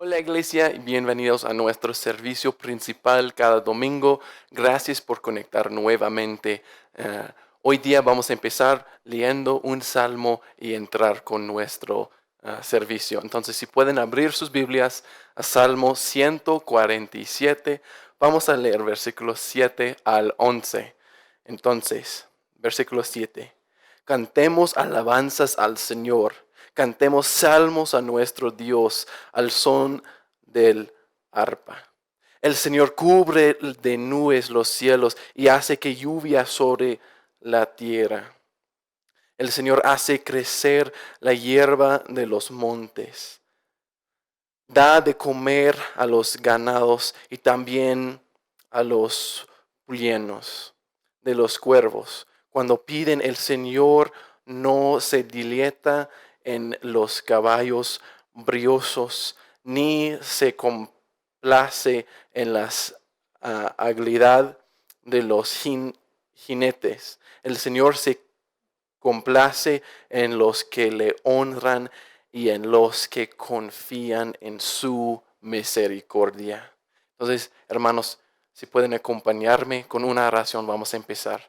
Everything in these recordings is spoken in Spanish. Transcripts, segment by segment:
Hola iglesia y bienvenidos a nuestro servicio principal cada domingo. Gracias por conectar nuevamente. Hoy día vamos a empezar leyendo un salmo y entrar con nuestro servicio. Entonces, si pueden abrir sus Biblias a Salmo 147, vamos a leer versículos 7 al 11. Entonces, versículo 7. Cantemos alabanzas al Señor. Cantemos salmos a nuestro Dios al son del arpa. El Señor cubre de nubes los cielos y hace que lluvia sobre la tierra. El Señor hace crecer la hierba de los montes. Da de comer a los ganados y también a los polluelos de los cuervos. Cuando piden, el Señor no se deleita en los caballos briosos, ni se complace en la habilidad de los jinetes. El Señor se complace en los que le honran y en los que confían en su misericordia. Entonces, hermanos, si pueden acompañarme con una oración, vamos a empezar.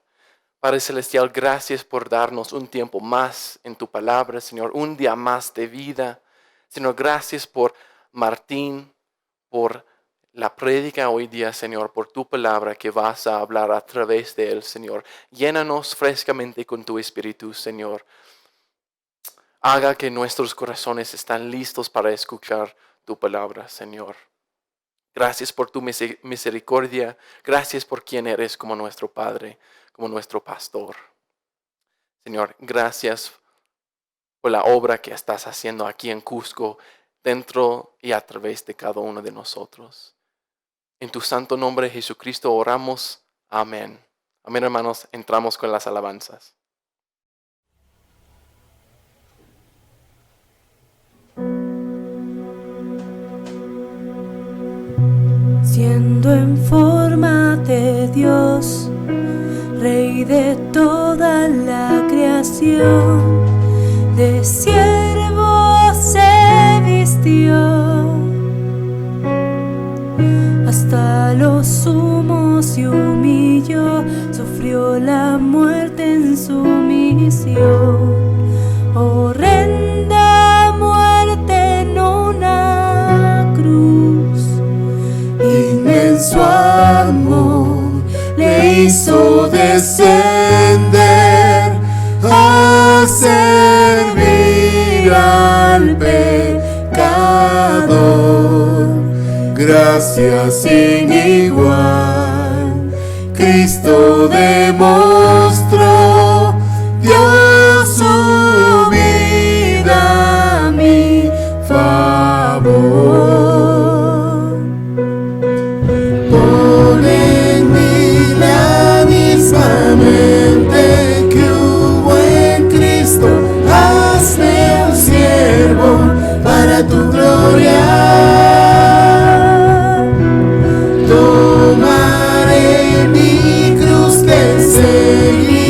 Padre Celestial, gracias por darnos un tiempo más en tu palabra, Señor, un día más de vida. Señor, gracias por Martín, por la prédica hoy día, Señor, por tu palabra que vas a hablar a través de él, Señor. Llénanos frescamente con tu Espíritu, Señor. Haga que nuestros corazones estén listos para escuchar tu palabra, Señor. Gracias por tu misericordia. Gracias por quien eres como nuestro Padre, como nuestro pastor. Señor, gracias por la obra que estás haciendo aquí en Cusco, dentro y a través de cada uno de nosotros. En tu santo nombre, Jesucristo, oramos. Amén. Amén, hermanos. Entramos con las alabanzas. Siendo en forma de Dios, Rey de toda la creación, de siervo se vistió, hasta lo sumo se humilló, sufrió la muerte en su misión, horrenda muerte en una cruz. Inmenso amor le hizo descender a servir al pecador. Gracia sin igual, Cristo demostró, dio su vida a mi favor. Mente que hubo en Cristo, hazme un siervo para tu gloria. Tomaré mi cruz, te seguiré.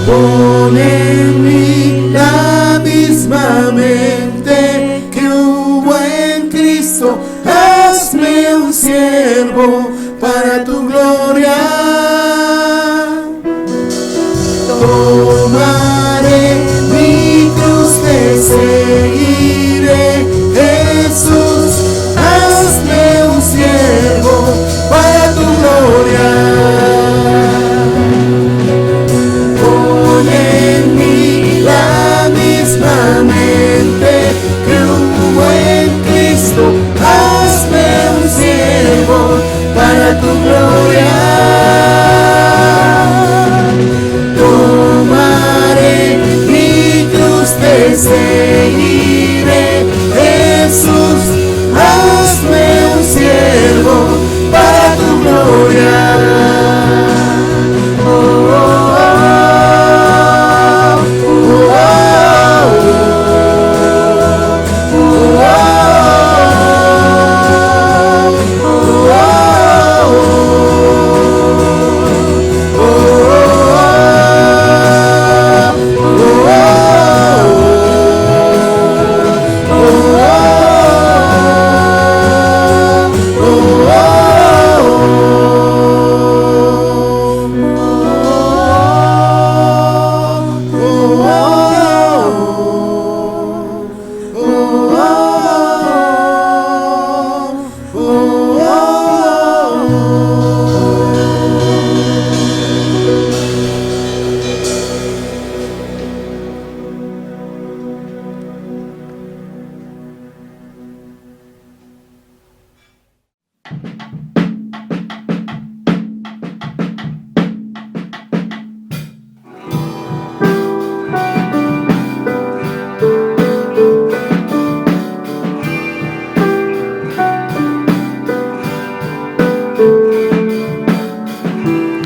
Pon en mí la misma mente que hubo en Cristo. Hazme un siervo para tu gloria. Tomaré mi cruz, te seguiré, Jesús. Hazme un siervo para tu gloria. Pon en mí la misma mente que hubo en Cristo. Hazme un siervo para tu gloria. Tomaré mi cruz, te seguiré, Jesús. Hazme un siervo para tu gloria.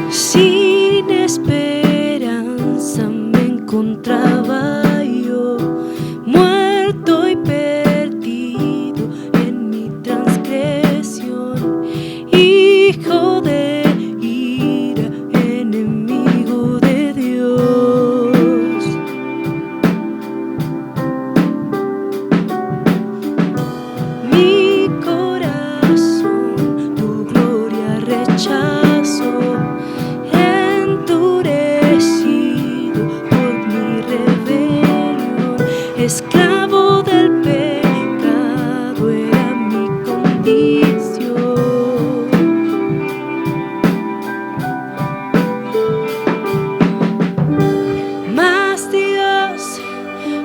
Sin esperanza me encontraba yo, muerto y perdido en mi transgresión, hijo de ira, enemigo de Dios. Mi corazón tu gloria rechazó, endurecido por mi rebelión, esclavo del pecado era mi condición. Mas Dios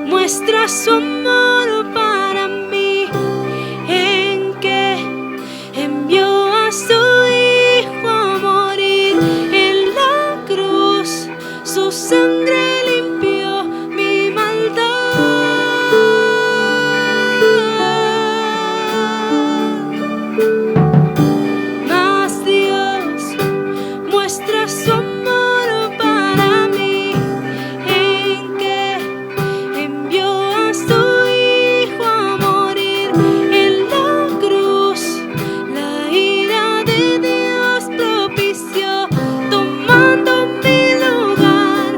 muestra su amor para mí, en que envió a su Hijo a morir en la cruz. Su sangre limpió mi maldad. Mas Dios muestra su amor para mí, en que envió a su Hijo a morir en la cruz. La ira de Dios propició, tomando mi lugar,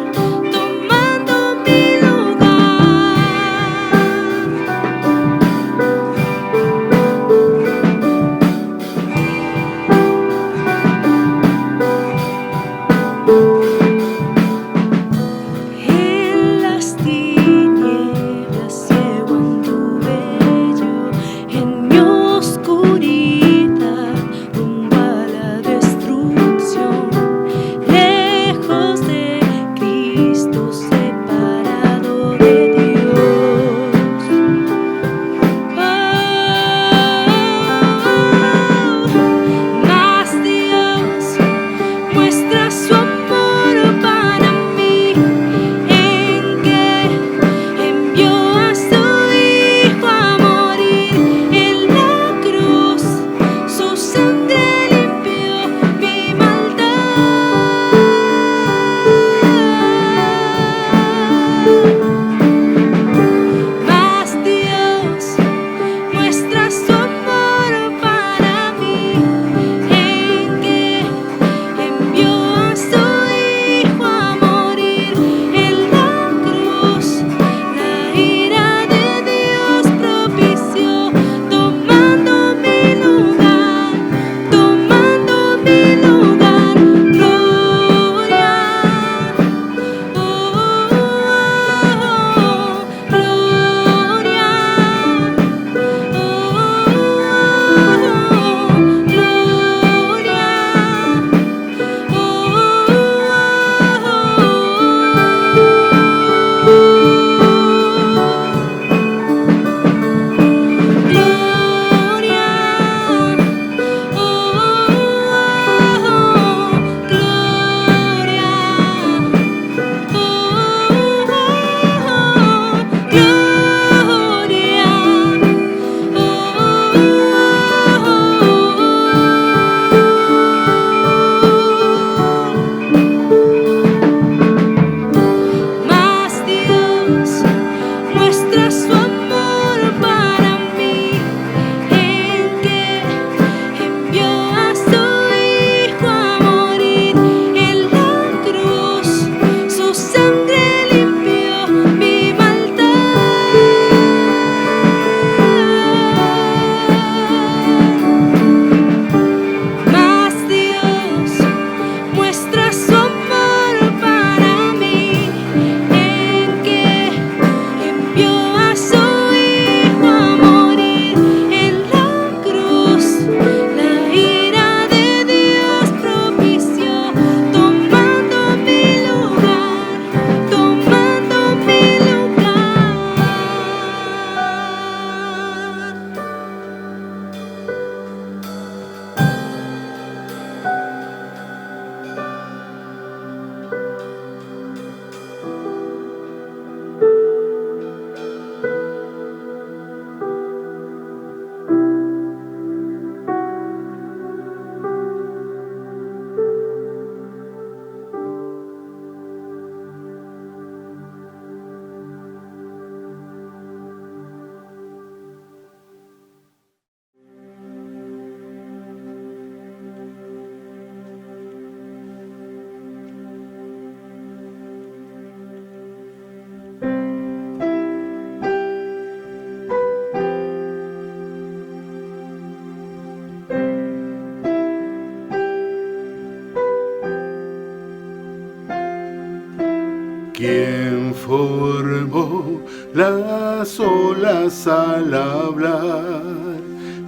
¿Quién formó las olas al hablar?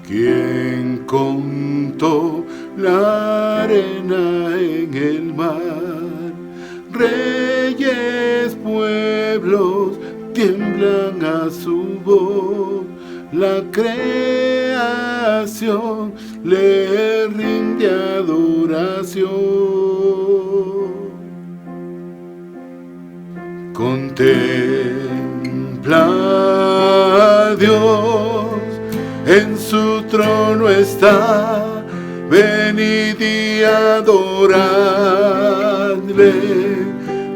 ¿Quién contó la arena en el mar? Reyes, pueblos, tiemblan a su voz. La creación le rinde adoración. Contempla a Dios, en su trono está, venid y adoradle.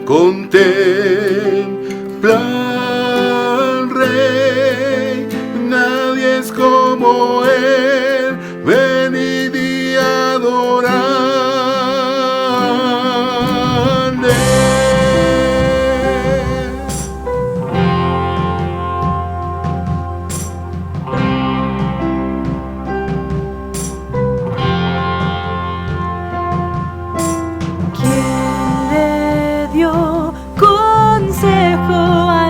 Contempla al Rey, nadie es como él, venid y adoradle. ¿Quién le dio consejo a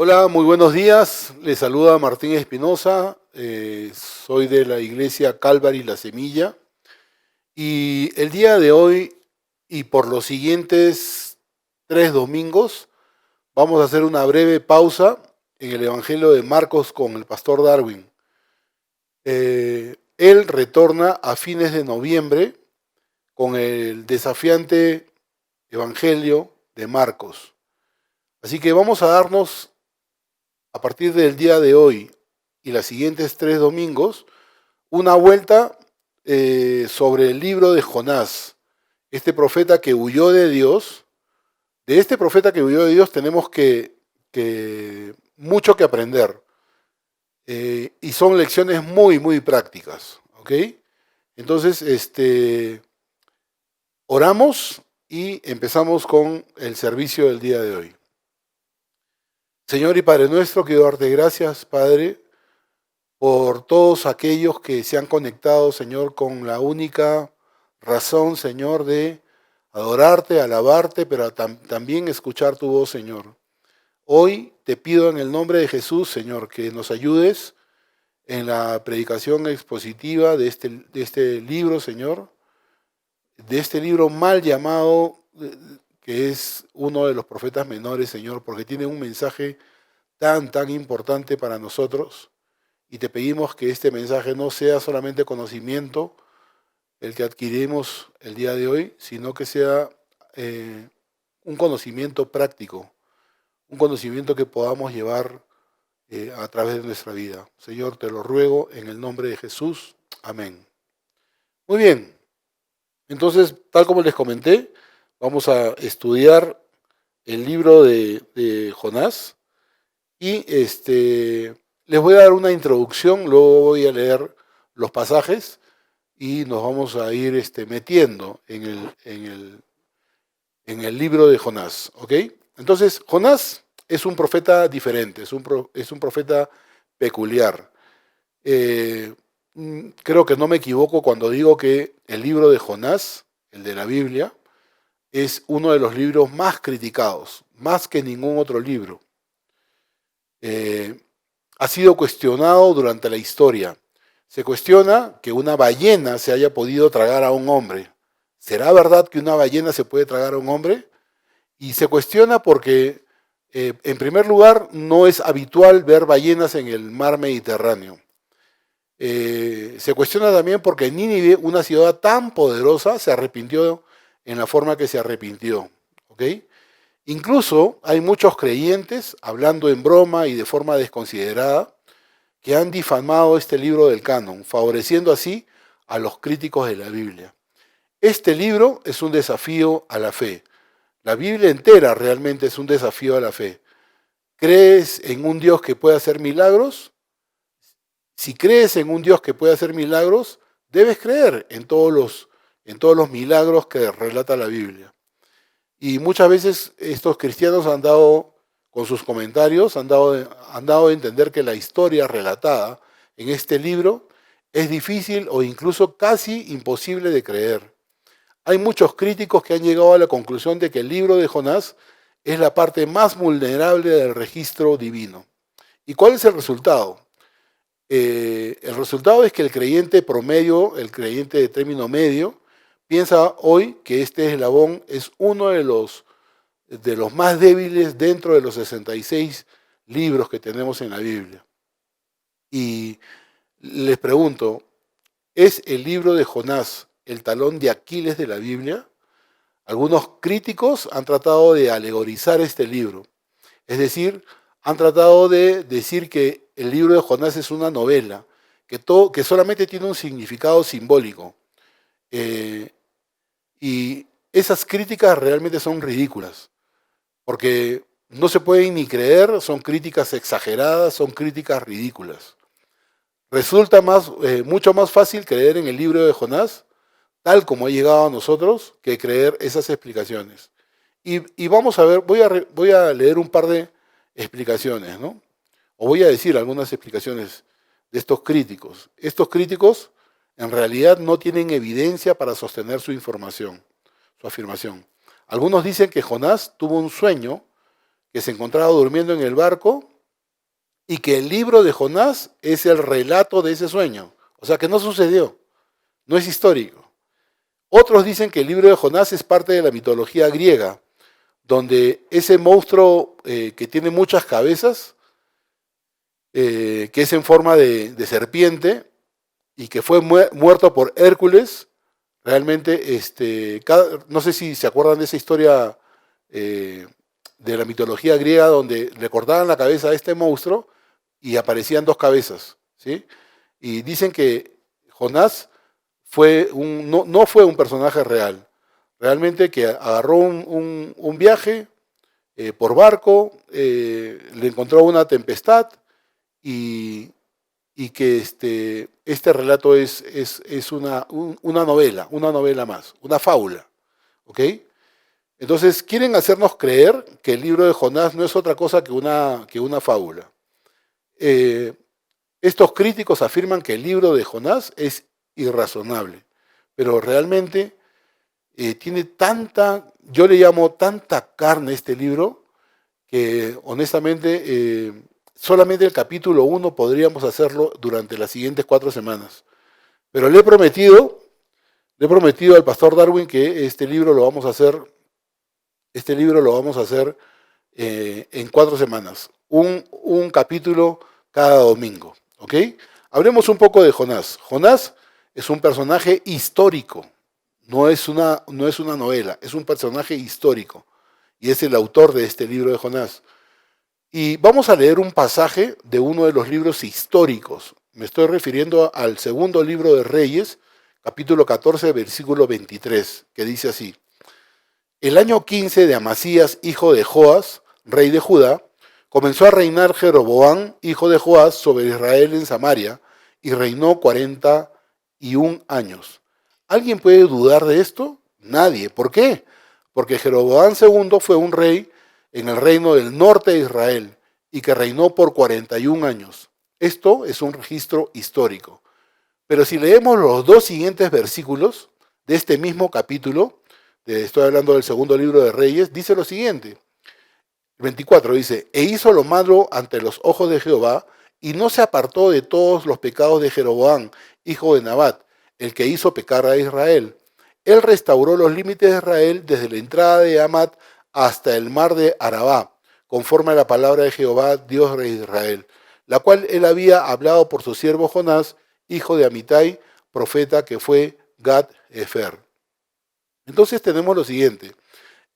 Hola, muy buenos días. Les saluda Martín Espinosa. Soy de la iglesia Calvary La Semilla. Y el día de hoy y por los siguientes 3 domingos vamos a hacer una breve pausa en el Evangelio de Marcos con el pastor Darwin. Él retorna a fines de noviembre con el desafiante Evangelio de Marcos. Así que vamos a darnos a partir del día de hoy y los siguientes 3 domingos una vuelta sobre el libro de Jonás, este profeta que huyó de Dios. De este profeta que huyó de Dios tenemos mucho que aprender. Y son lecciones muy, muy prácticas. ¿Ok? Entonces, oramos y empezamos con el servicio del día de hoy. Señor y Padre nuestro, quiero darte gracias, Padre, por todos aquellos que se han conectado, Señor, con la única razón, Señor, de adorarte, alabarte, pero también escuchar tu voz, Señor. Hoy te pido en el nombre de Jesús, Señor, que nos ayudes en la predicación expositiva de este libro, Señor, de este libro mal llamado, que es uno de los profetas menores, Señor, porque tiene un mensaje tan importante para nosotros. Y te pedimos que este mensaje no sea solamente conocimiento, el que adquirimos el día de hoy, sino que sea un conocimiento práctico, un conocimiento que podamos llevar a través de nuestra vida. Señor, te lo ruego en el nombre de Jesús. Amén. Muy bien. Entonces, tal como les comenté, vamos a estudiar el libro de Jonás y les voy a dar una introducción, luego voy a leer los pasajes y nos vamos a ir metiendo en el libro de Jonás. ¿Ok? Entonces, Jonás es un profeta diferente, es un profeta peculiar. Creo que no me equivoco cuando digo que el libro de Jonás, el de la Biblia, es uno de los libros más criticados, más que ningún otro libro. Ha sido cuestionado durante la historia. Se cuestiona que una ballena se haya podido tragar a un hombre. ¿Será verdad que una ballena se puede tragar a un hombre? Y se cuestiona porque, en primer lugar, no es habitual ver ballenas en el mar Mediterráneo. Se cuestiona también porque Nínive, una ciudad tan poderosa, se arrepintió en la forma que se arrepintió. ¿Ok? Incluso hay muchos creyentes, hablando en broma y de forma desconsiderada, que han difamado este libro del canon, favoreciendo así a los críticos de la Biblia. Este libro es un desafío a la fe. La Biblia entera realmente es un desafío a la fe. ¿Crees en un Dios que puede hacer milagros? Si crees en un Dios que puede hacer milagros, debes creer en todos los milagros que relata la Biblia. Y muchas veces estos cristianos han dado, con sus comentarios, han dado a entender que la historia relatada en este libro es difícil o incluso casi imposible de creer. Hay muchos críticos que han llegado a la conclusión de que el libro de Jonás es la parte más vulnerable del registro divino. ¿Y cuál es el resultado? El resultado es que el creyente promedio, el creyente de término medio, piensa hoy que este eslabón es uno de los más débiles dentro de los 66 libros que tenemos en la Biblia. Y les pregunto, ¿es el libro de Jonás el talón de Aquiles de la Biblia? Algunos críticos han tratado de alegorizar este libro. Es decir, han tratado de decir que el libro de Jonás es una novela, que solamente tiene un significado simbólico. Y esas críticas realmente son ridículas, porque no se pueden ni creer, son críticas exageradas, son críticas ridículas. Resulta mucho más fácil creer en el libro de Jonás, tal como ha llegado a nosotros, que creer esas explicaciones. Y vamos a ver, voy a leer un par de explicaciones, ¿no? O voy a decir algunas explicaciones de estos críticos. Estos críticos en realidad no tienen evidencia para sostener su afirmación. Algunos dicen que Jonás tuvo un sueño, que se encontraba durmiendo en el barco y que el libro de Jonás es el relato de ese sueño. O sea, que no sucedió, no es histórico. Otros dicen que el libro de Jonás es parte de la mitología griega, donde ese monstruo que tiene muchas cabezas, que es en forma de serpiente y que fue muerto por Hércules, realmente, no sé si se acuerdan de esa historia de la mitología griega donde le cortaban la cabeza a este monstruo y aparecían dos cabezas, ¿sí? Y dicen que Jonás no fue un personaje real, realmente que agarró un viaje por barco, le encontró una tempestad y que este relato es una novela más, una fábula, ¿ok? Entonces quieren hacernos creer que el libro de Jonás no es otra cosa que una fábula. Estos críticos afirman que el libro de Jonás es irrazonable, pero realmente tiene yo le llamo tanta carne este libro, que honestamente solamente el capítulo 1 podríamos hacerlo durante las siguientes 4 semanas. Pero le he prometido al pastor Darwin que este libro lo vamos a hacer en 4 semanas, un capítulo cada domingo, ¿ok? Hablemos un poco de Jonás. Jonás es un personaje histórico, no es una novela, es un personaje histórico y es el autor de este libro de Jonás. Y vamos a leer un pasaje de uno de los libros históricos. Me estoy refiriendo al segundo libro de Reyes, capítulo 14, versículo 23, que dice así: el año 15 de Amasías, hijo de Joas, rey de Judá, comenzó a reinar Jeroboam, hijo de Joás, sobre Israel en Samaria, y reinó 41 años. ¿Alguien puede dudar de esto? Nadie. ¿Por qué? Porque Jeroboam II fue un rey en el reino del norte de Israel y que reinó por 41 años. Esto es un registro histórico. Pero si leemos los 2 siguientes versículos de este mismo capítulo, estoy hablando del segundo libro de Reyes, dice lo siguiente. 24 dice: e hizo lo malo ante los ojos de Jehová, y no se apartó de todos los pecados de Jeroboam, hijo de Nabat, el que hizo pecar a Israel. Él restauró los límites de Israel desde la entrada de Hamat hasta el mar de Arabá, conforme a la palabra de Jehová, Dios de Israel, la cual él había hablado por su siervo Jonás, hijo de Amitai, profeta que fue Gad-Efer. Entonces tenemos lo siguiente.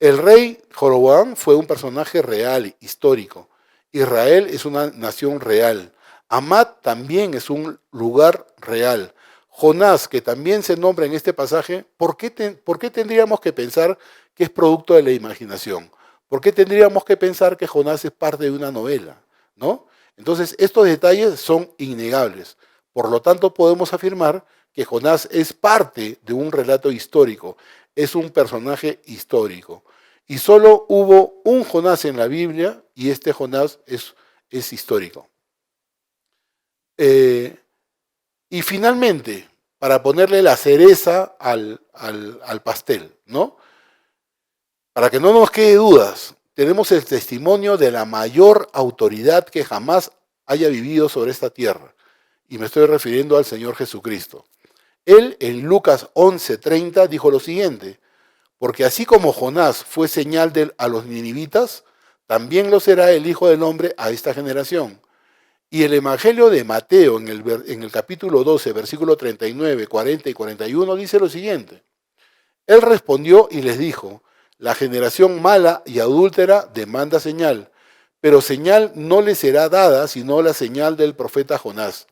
El rey Jeroboam fue un personaje real, histórico. Israel es una nación real. Hamat también es un lugar real. Jonás, que también se nombra en este pasaje, ¿por qué tendríamos que pensar que es producto de la imaginación? ¿Por qué tendríamos que pensar que Jonás es parte de una novela? ¿No? Entonces, estos detalles son innegables. Por lo tanto, podemos afirmar que Jonás es parte de un relato histórico, es un personaje histórico. Y solo hubo un Jonás en la Biblia, y este Jonás es histórico. Y finalmente, para ponerle la cereza al pastel, ¿no? Para que no nos quede dudas, tenemos el testimonio de la mayor autoridad que jamás haya vivido sobre esta tierra. Y me estoy refiriendo al Señor Jesucristo. Él, en Lucas 11:30, dijo lo siguiente: porque así como Jonás fue señal a los ninivitas, también lo será el Hijo del Hombre a esta generación. Y el Evangelio de Mateo, en el capítulo 12, versículo 39, 40 y 41, dice lo siguiente: él respondió y les dijo: la generación mala y adúltera demanda señal, pero señal no le será dada sino la señal del profeta Jonás.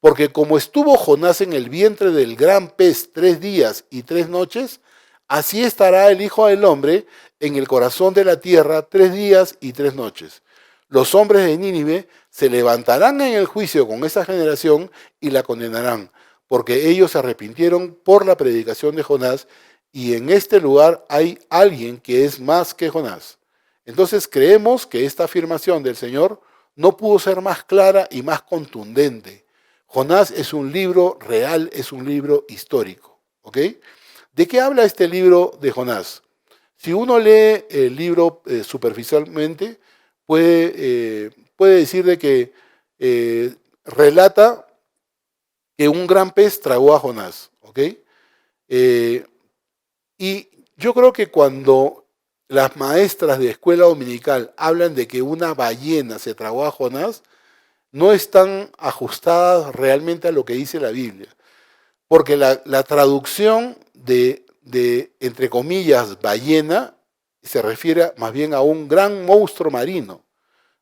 Porque como estuvo Jonás en el vientre del gran pez 3 días y 3 noches, así estará el Hijo del Hombre en el corazón de la tierra 3 días y 3 noches. Los hombres de Nínive se levantarán en el juicio con esa generación y la condenarán, porque ellos se arrepintieron por la predicación de Jonás, y en este lugar hay alguien que es más que Jonás. Entonces creemos que esta afirmación del Señor no pudo ser más clara y más contundente. Jonás es un libro real, es un libro histórico. ¿Ok? ¿De qué habla este libro de Jonás? Si uno lee el libro superficialmente, puede decir de que relata que un gran pez tragó a Jonás, ¿ok? Y yo creo que cuando las maestras de escuela dominical hablan de que una ballena se tragó a Jonás, no están ajustadas realmente a lo que dice la Biblia. Porque la traducción de, entre comillas, ballena, se refiere más bien a un gran monstruo marino,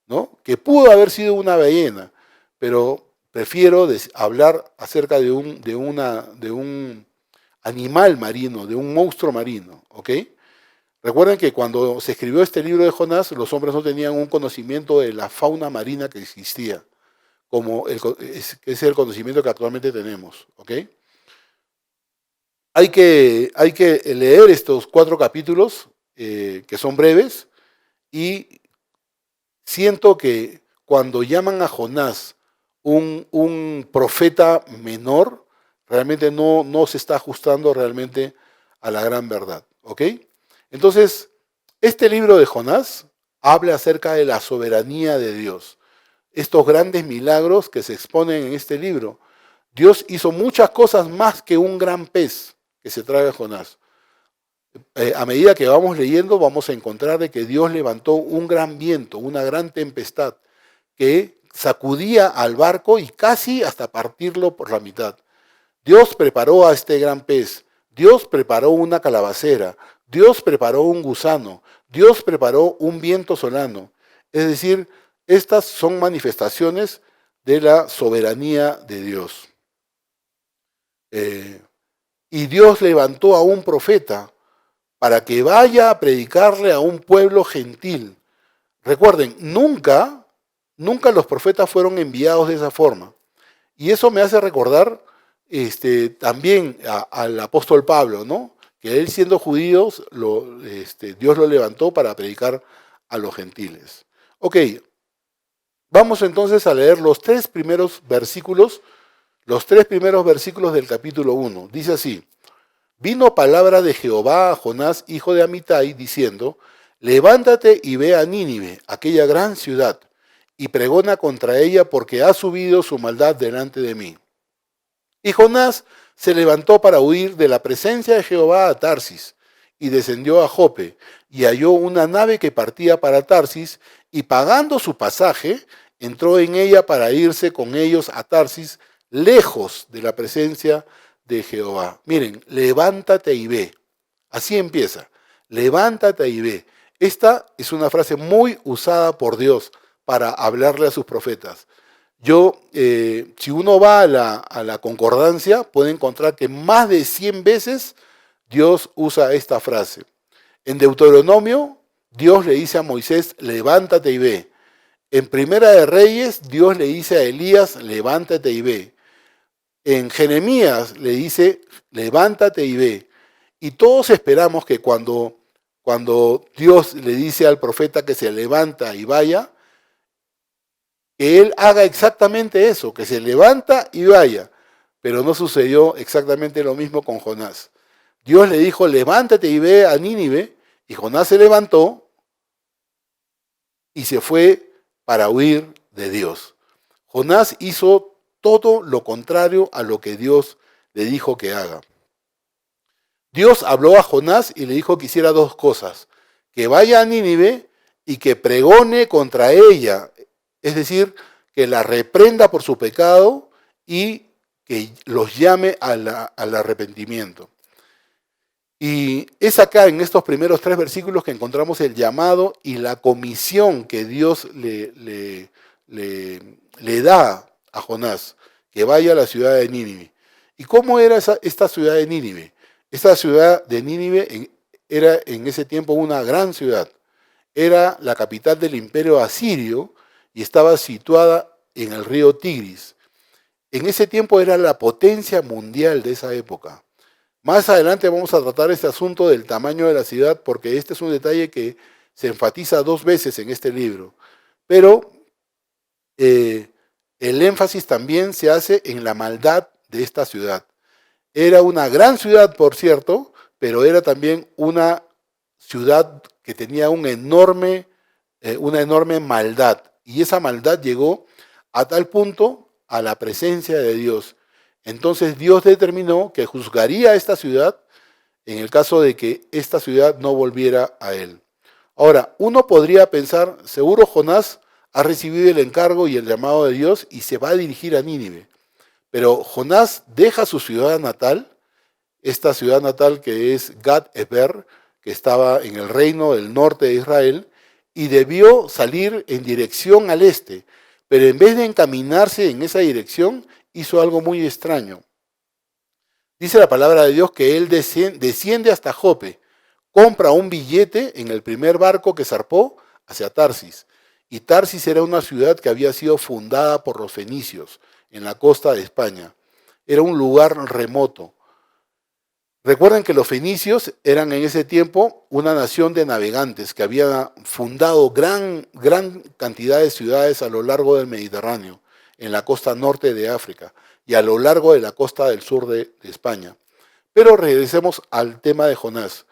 ¿no? Que pudo haber sido una ballena, pero prefiero hablar acerca de un animal marino, de un monstruo marino, ¿ok? Recuerden que cuando se escribió este libro de Jonás, los hombres no tenían un conocimiento de la fauna marina que existía, como es el conocimiento que actualmente tenemos, ¿ok? Hay que leer estos 4 capítulos, que son breves, y siento que cuando llaman a Jonás un profeta menor, realmente no se está ajustando realmente a la gran verdad, ¿ok? Entonces, este libro de Jonás habla acerca de la soberanía de Dios. Estos grandes milagros que se exponen en este libro. Dios hizo muchas cosas más que un gran pez que se traga a Jonás. A medida que vamos leyendo, vamos a encontrar de que Dios levantó un gran viento, una gran tempestad, que sacudía al barco y casi hasta partirlo por la mitad. Dios preparó a este gran pez, Dios preparó una calabacera, Dios preparó un gusano, Dios preparó un viento solano. Es decir, estas son manifestaciones de la soberanía de Dios. Y Dios levantó a un profeta para que vaya a predicarle a un pueblo gentil. Recuerden, nunca los profetas fueron enviados de esa forma. Y eso me hace recordar también al apóstol Pablo, ¿no? Que él siendo judío, Dios lo levantó para predicar a los gentiles. Ok, vamos entonces a leer los 3 primeros versículos del capítulo 1. Dice así: vino palabra de Jehová a Jonás, hijo de Amitai, diciendo: levántate y ve a Nínive, aquella gran ciudad, y pregona contra ella, porque ha subido su maldad delante de mí. Y Jonás se levantó para huir de la presencia de Jehová a Tarsis, y descendió a Jope, y halló una nave que partía para Tarsis, y pagando su pasaje, entró en ella para irse con ellos a Tarsis, lejos de la presencia de Jehová. Miren, levántate y ve. Así empieza. Levántate y ve. Esta es una frase muy usada por Dios para hablarle a sus profetas. Si uno va a la concordancia, puede encontrar que más de 100 veces Dios usa esta frase. En Deuteronomio, Dios le dice a Moisés: levántate y ve. En Primera de Reyes, Dios le dice a Elías: levántate y ve. En Jeremías le dice: levántate y ve. Y todos esperamos que cuando Dios le dice al profeta que se levanta y vaya, que él haga exactamente eso, que se levanta y vaya. Pero no sucedió exactamente lo mismo con Jonás. Dios le dijo: levántate y ve a Nínive, y Jonás se levantó y se fue para huir de Dios. Jonás hizo todo lo contrario a lo que Dios le dijo que haga. Dios habló a Jonás y le dijo que hiciera 2 cosas: que vaya a Nínive y que pregone contra ella, es decir, que la reprenda por su pecado y que los llame al arrepentimiento. Y es acá en estos primeros 3 versículos que encontramos el llamado y la comisión que Dios le da a Jonás, que vaya a la ciudad de Nínive. ¿Y cómo era esta ciudad de Nínive? Esta ciudad de Nínive era en ese tiempo una gran ciudad. Era la capital del imperio asirio y estaba situada en el río Tigris. En ese tiempo era la potencia mundial de esa época. Más adelante vamos a tratar este asunto del tamaño de la ciudad, porque este es un detalle que se enfatiza 2 veces en este libro. Pero el énfasis también se hace en la maldad de esta ciudad. Era una gran ciudad, por cierto, pero era también una ciudad que tenía una enorme maldad. Y esa maldad llegó a tal punto a la presencia de Dios. Entonces Dios determinó que juzgaría a esta ciudad en el caso de que esta ciudad no volviera a él. Ahora, uno podría pensar, seguro Jonás ha recibido el encargo y el llamado de Dios y se va a dirigir a Nínive. Pero Jonás deja su ciudad natal, esta ciudad natal que es Gat-Hefer, que estaba en el reino del norte de Israel, y debió salir en dirección al este. Pero en vez de encaminarse en esa dirección, hizo algo muy extraño. Dice la palabra de Dios que él desciende hasta Jope, compra un billete en el primer barco que zarpó hacia Tarsis. Y Tarsis era una ciudad que había sido fundada por los fenicios en la costa de España. Era un lugar remoto. Recuerden que los fenicios eran en ese tiempo una nación de navegantes que había fundado gran cantidad de ciudades a lo largo del Mediterráneo, en la costa norte de África y a lo largo de la costa del sur de España. Pero regresemos al tema de Jonás.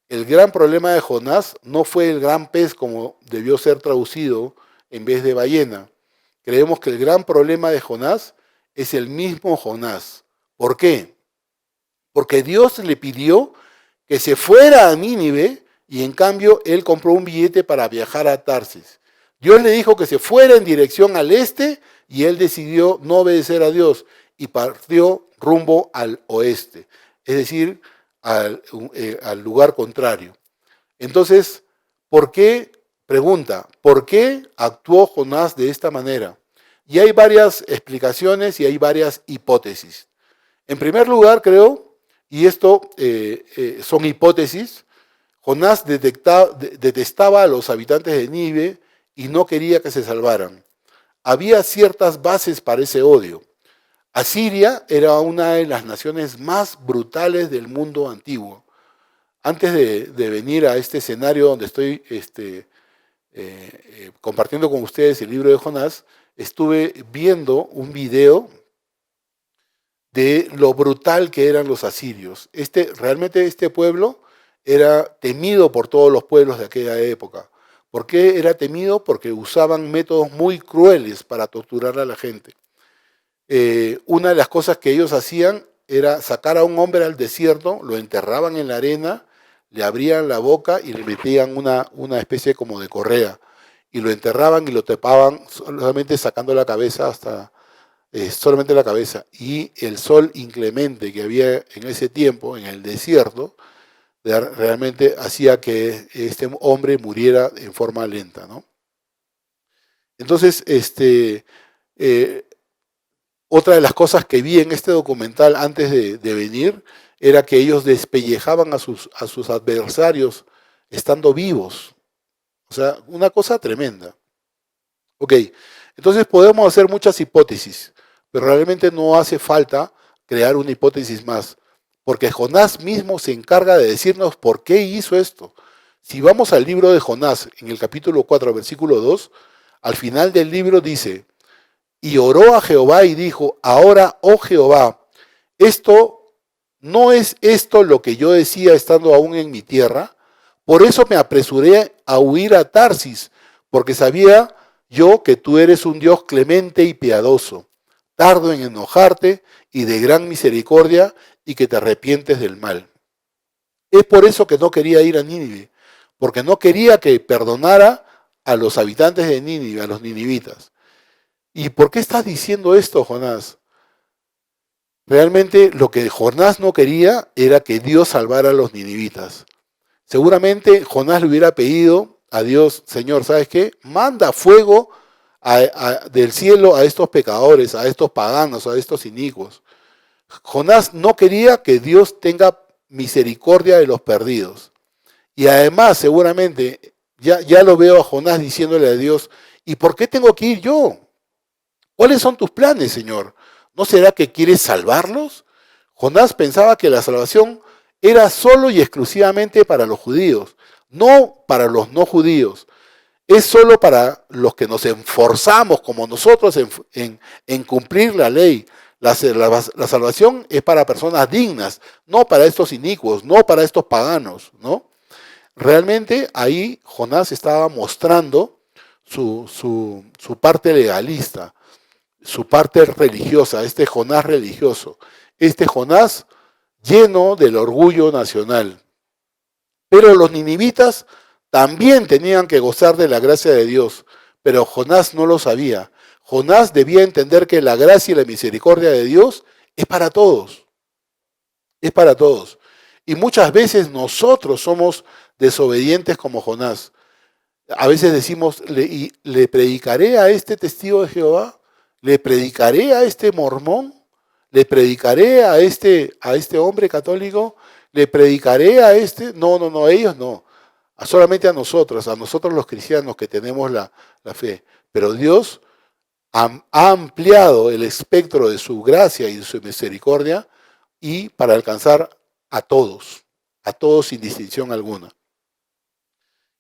El gran problema de Jonás no fue el gran pez como debió ser traducido en vez de ballena. Creemos que el gran problema de Jonás es el mismo Jonás. ¿Por qué? Porque Dios le pidió que se fuera a Nínive y en cambio él compró un billete para viajar a Tarsis. Dios le dijo que se fuera en dirección al este y él decidió no obedecer a Dios y partió rumbo al oeste, es decir, al lugar contrario. Entonces, ¿por qué? Pregunta, ¿por qué actuó Jonás de esta manera? Y hay varias explicaciones y hay varias hipótesis. En primer lugar, creo, y esto son hipótesis, Jonás detestaba a los habitantes de Nínive y no quería que se salvaran. Había ciertas bases para ese odio. Asiria era una de las naciones más brutales del mundo antiguo. Antes de venir a este escenario donde estoy compartiendo con ustedes el libro de Jonás, estuve viendo un video de lo brutal que eran los asirios. Realmente este pueblo era temido por todos los pueblos de aquella época. ¿Por qué era temido? Porque usaban métodos muy crueles para torturar a la gente. Una de las cosas que ellos hacían era sacar a un hombre al desierto, lo enterraban en la arena, le abrían la boca y le metían una especie como de correa. Y lo enterraban y lo tapaban solamente sacando la cabeza solamente la cabeza. Y el sol inclemente que había en ese tiempo, en el desierto, realmente hacía que este hombre muriera en forma lenta, ¿no? Entonces, otra de las cosas que vi en este documental antes de venir era que ellos despellejaban a sus adversarios estando vivos. O sea, una cosa tremenda. Ok, entonces podemos hacer muchas hipótesis, pero realmente no hace falta crear una hipótesis más, porque Jonás mismo se encarga de decirnos por qué hizo esto. Si vamos al libro de Jonás, en el capítulo 4, versículo 2, al final del libro dice: y oró a Jehová y dijo, ahora, oh Jehová, ¿no es esto lo que yo decía estando aún en mi tierra? Por eso me apresuré a huir a Tarsis, porque sabía yo que tú eres un Dios clemente y piadoso, tardo en enojarte y de gran misericordia, y que te arrepientes del mal. Es por eso que no quería ir a Nínive, porque no quería que perdonara a los habitantes de Nínive, a los ninivitas. ¿Y por qué estás diciendo esto, Jonás? Realmente lo que Jonás no quería era que Dios salvara a los ninivitas. Seguramente Jonás le hubiera pedido a Dios, Señor, ¿sabes qué? Manda fuego del cielo a estos pecadores, a estos paganos, a estos inicuos. Jonás no quería que Dios tenga misericordia de los perdidos. Y además, seguramente, ya lo veo a Jonás diciéndole a Dios, ¿y por qué tengo que ir yo? ¿Cuáles son tus planes, Señor? ¿No será que quieres salvarlos? Jonás pensaba que la salvación era solo y exclusivamente para los judíos, no para los no judíos. Es solo para los que nos esforzamos como nosotros en cumplir la ley. La salvación es para personas dignas, no para estos inicuos, no para estos paganos, ¿no? Realmente ahí Jonás estaba mostrando su parte legalista. su parte religiosa, este Jonás religioso, este Jonás lleno del orgullo nacional. Pero los ninivitas también tenían que gozar de la gracia de Dios, pero Jonás no lo sabía. Jonás debía entender que la gracia y la misericordia de Dios es para todos, es para todos. Y muchas veces nosotros somos desobedientes como Jonás. A veces decimos, ¿le predicaré a este testigo de Jehová? ¿Le predicaré a este mormón? ¿Le predicaré a este hombre católico? ¿Le predicaré a este? No, ellos no. Solamente a nosotros los cristianos que tenemos la fe. Pero Dios ha ampliado el espectro de su gracia y de su misericordia y para alcanzar a todos sin distinción alguna.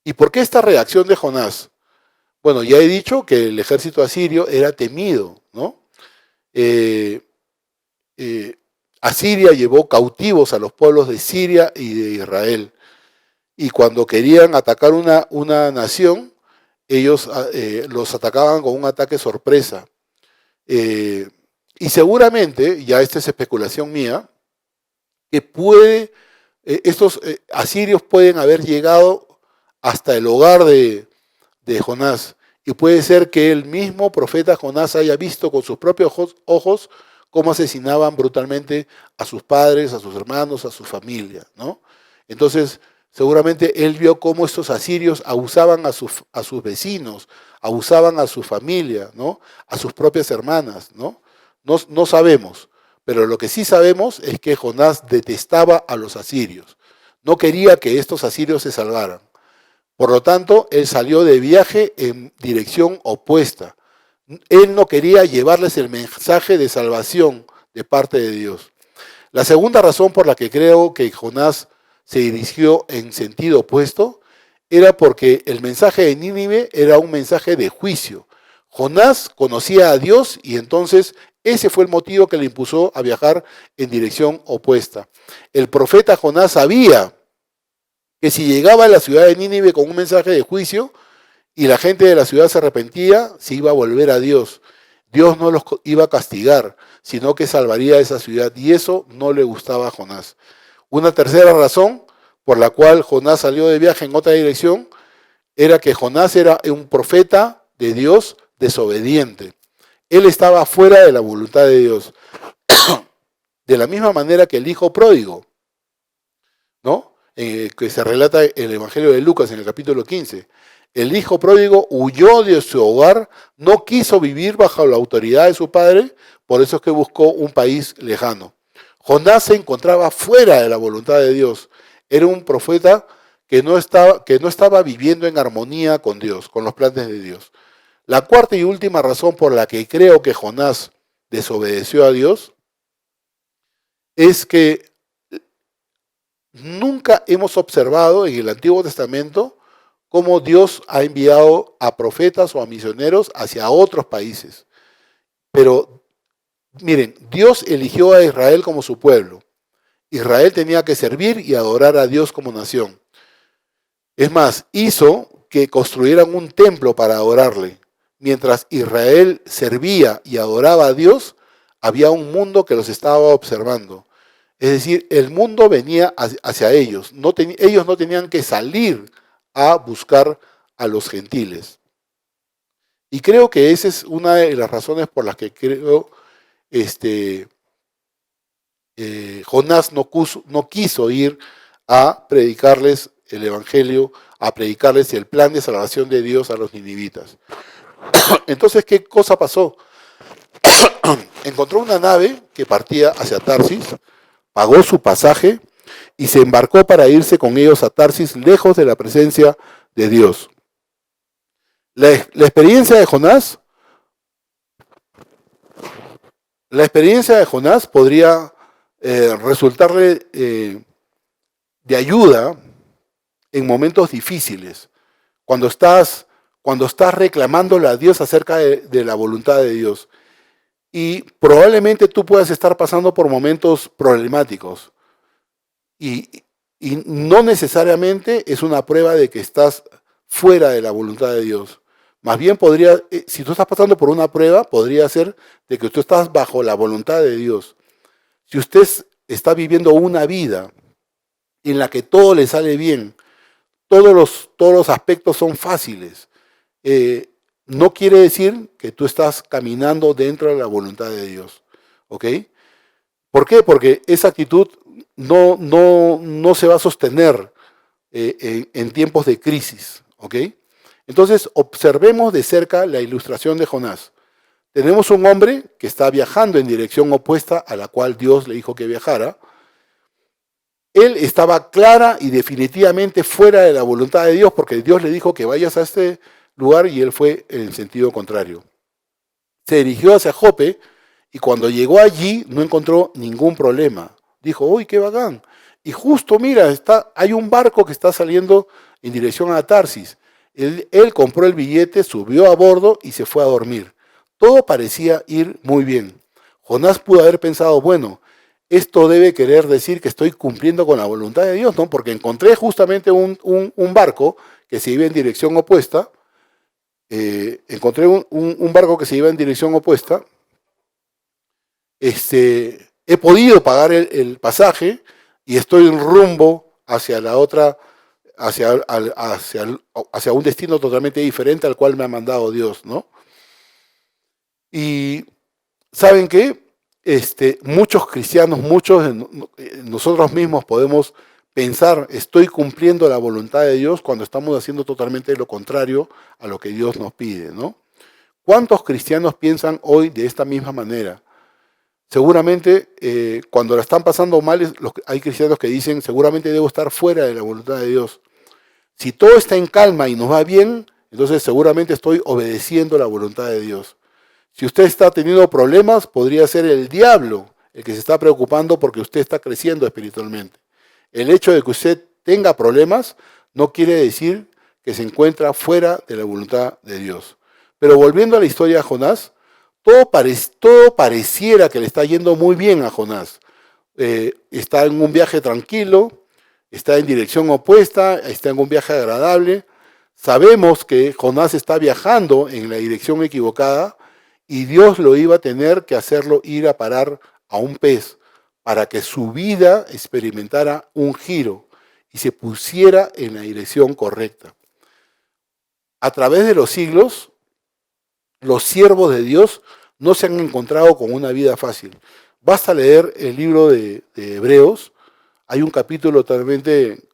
¿Y por qué esta reacción de Jonás? Bueno, ya he dicho que el ejército asirio era temido, ¿no? Asiria llevó cautivos a los pueblos de Siria y de Israel. Y cuando querían atacar una nación, ellos los atacaban con un ataque sorpresa. Y seguramente, ya esta es especulación mía, que estos asirios pueden haber llegado hasta el hogar de Jonás. Y puede ser que el mismo profeta Jonás haya visto con sus propios ojos cómo asesinaban brutalmente a sus padres, a sus hermanos, a su familia, ¿no? Entonces, seguramente él vio cómo estos asirios abusaban a sus vecinos, abusaban a su familia, ¿no? A sus propias hermanas, ¿no? No sabemos, pero lo que sí sabemos es que Jonás detestaba a los asirios. No quería que estos asirios se salvaran. Por lo tanto, él salió de viaje en dirección opuesta. Él no quería llevarles el mensaje de salvación de parte de Dios. La segunda razón por la que creo que Jonás se dirigió en sentido opuesto era porque el mensaje de Nínive era un mensaje de juicio. Jonás conocía a Dios y entonces ese fue el motivo que le impulsó a viajar en dirección opuesta. El profeta Jonás sabía que si llegaba a la ciudad de Nínive con un mensaje de juicio y la gente de la ciudad se arrepentía, se iba a volver a Dios. Dios no los iba a castigar, sino que salvaría a esa ciudad, y eso no le gustaba a Jonás. Una tercera razón por la cual Jonás salió de viaje en otra dirección era que Jonás era un profeta de Dios desobediente. Él estaba fuera de la voluntad de Dios. De la misma manera que el hijo pródigo, ¿no? Que se relata en el Evangelio de Lucas en el capítulo 15. El hijo pródigo huyó de su hogar, no quiso vivir bajo la autoridad de su padre, por eso es que buscó un país lejano. Jonás se encontraba fuera de la voluntad de Dios. Era un profeta que no estaba viviendo en armonía con Dios, con los planes de Dios. La cuarta y última razón por la que creo que Jonás desobedeció a Dios es que nunca hemos observado en el Antiguo Testamento cómo Dios ha enviado a profetas o a misioneros hacia otros países. Pero miren, Dios eligió a Israel como su pueblo. Israel tenía que servir y adorar a Dios como nación. Es más, hizo que construyeran un templo para adorarle. Mientras Israel servía y adoraba a Dios, había un mundo que los estaba observando. Es decir, el mundo venía hacia ellos. Ellos no tenían que salir a buscar a los gentiles. Y creo que esa es una de las razones por las que creo Jonás no quiso ir a predicarles el Evangelio, a predicarles el plan de salvación de Dios a los ninivitas. Entonces, ¿qué cosa pasó? Encontró una nave que partía hacia Tarsis, pagó su pasaje y se embarcó para irse con ellos a Tarsis, lejos de la presencia de Dios. La experiencia de Jonás podría resultarle de ayuda en momentos difíciles, cuando estás reclamándole a Dios acerca de la voluntad de Dios. Y probablemente tú puedas estar pasando por momentos problemáticos. Y no necesariamente es una prueba de que estás fuera de la voluntad de Dios. Más bien podría, si tú estás pasando por una prueba, podría ser de que tú estás bajo la voluntad de Dios. Si usted está viviendo una vida en la que todo le sale bien, todos los aspectos son fáciles, no quiere decir que tú estás caminando dentro de la voluntad de Dios. ¿Ok? ¿Por qué? Porque esa actitud no se va a sostener en tiempos de crisis. ¿Ok? Entonces, observemos de cerca la ilustración de Jonás. Tenemos un hombre que está viajando en dirección opuesta a la cual Dios le dijo que viajara. Él estaba clara y definitivamente fuera de la voluntad de Dios porque Dios le dijo que vayas a este lugar y él fue en el sentido contrario. Se dirigió hacia Jope y cuando llegó allí no encontró ningún problema. Dijo, uy, qué bacán. Y justo, mira, hay un barco que está saliendo en dirección a Tarsis. Él compró el billete, subió a bordo y se fue a dormir. Todo parecía ir muy bien. Jonás pudo haber pensado, bueno, esto debe querer decir que estoy cumpliendo con la voluntad de Dios, ¿no? Porque encontré justamente un barco que se iba en dirección opuesta. Encontré un barco que se iba en dirección opuesta. He podido pagar el pasaje y estoy en rumbo hacia la otra, hacia un destino totalmente diferente al cual me ha mandado Dios, ¿no? Y ¿saben qué? Muchos cristianos, muchos de nosotros mismos podemos pensar, estoy cumpliendo la voluntad de Dios cuando estamos haciendo totalmente lo contrario a lo que Dios nos pide, ¿no? ¿Cuántos cristianos piensan hoy de esta misma manera? Seguramente cuando la están pasando mal, hay cristianos que dicen, seguramente debo estar fuera de la voluntad de Dios. Si todo está en calma y nos va bien, entonces seguramente estoy obedeciendo la voluntad de Dios. Si usted está teniendo problemas, podría ser el diablo el que se está preocupando porque usted está creciendo espiritualmente. El hecho de que usted tenga problemas no quiere decir que se encuentra fuera de la voluntad de Dios. Pero volviendo a la historia de Jonás, todo pareciera que le está yendo muy bien a Jonás. Está en un viaje tranquilo, está en dirección opuesta, está en un viaje agradable. Sabemos que Jonás está viajando en la dirección equivocada y Dios lo iba a tener que hacerlo ir a parar a un pez para que su vida experimentara un giro y se pusiera en la dirección correcta. A través de los siglos, los siervos de Dios no se han encontrado con una vida fácil. Basta leer el libro de Hebreos. Hay un capítulo totalmente,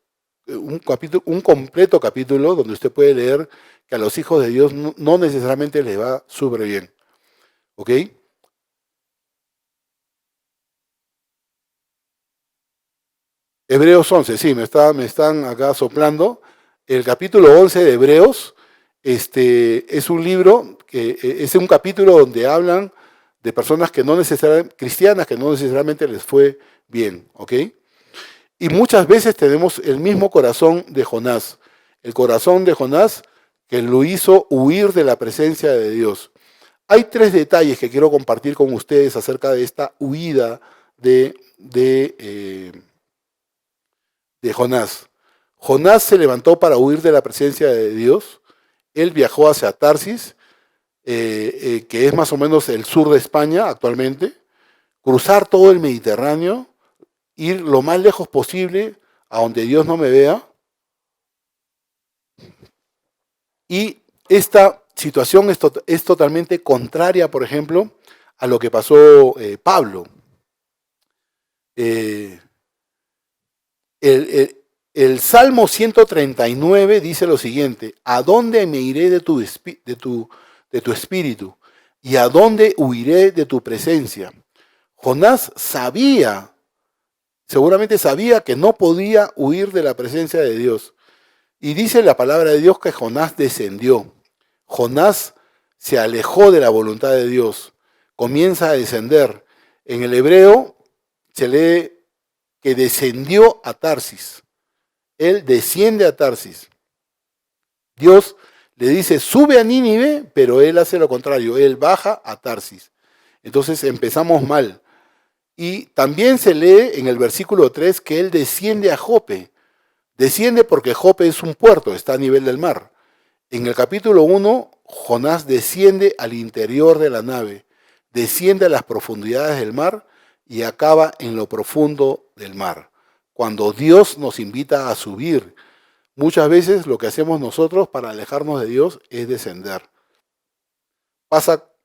un completo capítulo donde usted puede leer que a los hijos de Dios no necesariamente les va súper bien. ¿Ok? Hebreos 11, sí, me están acá soplando. El capítulo 11 de Hebreos es un libro, es un capítulo donde hablan de personas que no necesariamente, cristianas, que no necesariamente les fue bien, ¿ok? Y muchas veces tenemos el mismo corazón de Jonás, el corazón de Jonás que lo hizo huir de la presencia de Dios. Hay 3 detalles que quiero compartir con ustedes acerca de esta huida de Jonás. Jonás se levantó para huir de la presencia de Dios. Él viajó hacia Tarsis, que es más o menos el sur de España actualmente, cruzar todo el Mediterráneo, ir lo más lejos posible a donde Dios no me vea. Y esta situación es totalmente contraria, por ejemplo, a lo que pasó Pablo. El Salmo 139 dice lo siguiente: ¿a dónde me iré de tu espíritu? ¿Y a dónde huiré de tu presencia? Jonás seguramente sabía que no podía huir de la presencia de Dios. Y dice la palabra de Dios que Jonás descendió. Jonás se alejó de la voluntad de Dios, comienza a descender. En el hebreo se lee que descendió a Tarsis. Él desciende a Tarsis. Dios le dice, sube a Nínive, pero él hace lo contrario, él baja a Tarsis. Entonces empezamos mal. Y también se lee en el versículo 3 que él desciende a Jope. Desciende porque Jope es un puerto, está a nivel del mar. En el capítulo 1 Jonás desciende al interior de la nave, desciende a las profundidades del mar y acaba en lo profundo del mar. Cuando Dios nos invita a subir, muchas veces lo que hacemos nosotros para alejarnos de Dios es descender.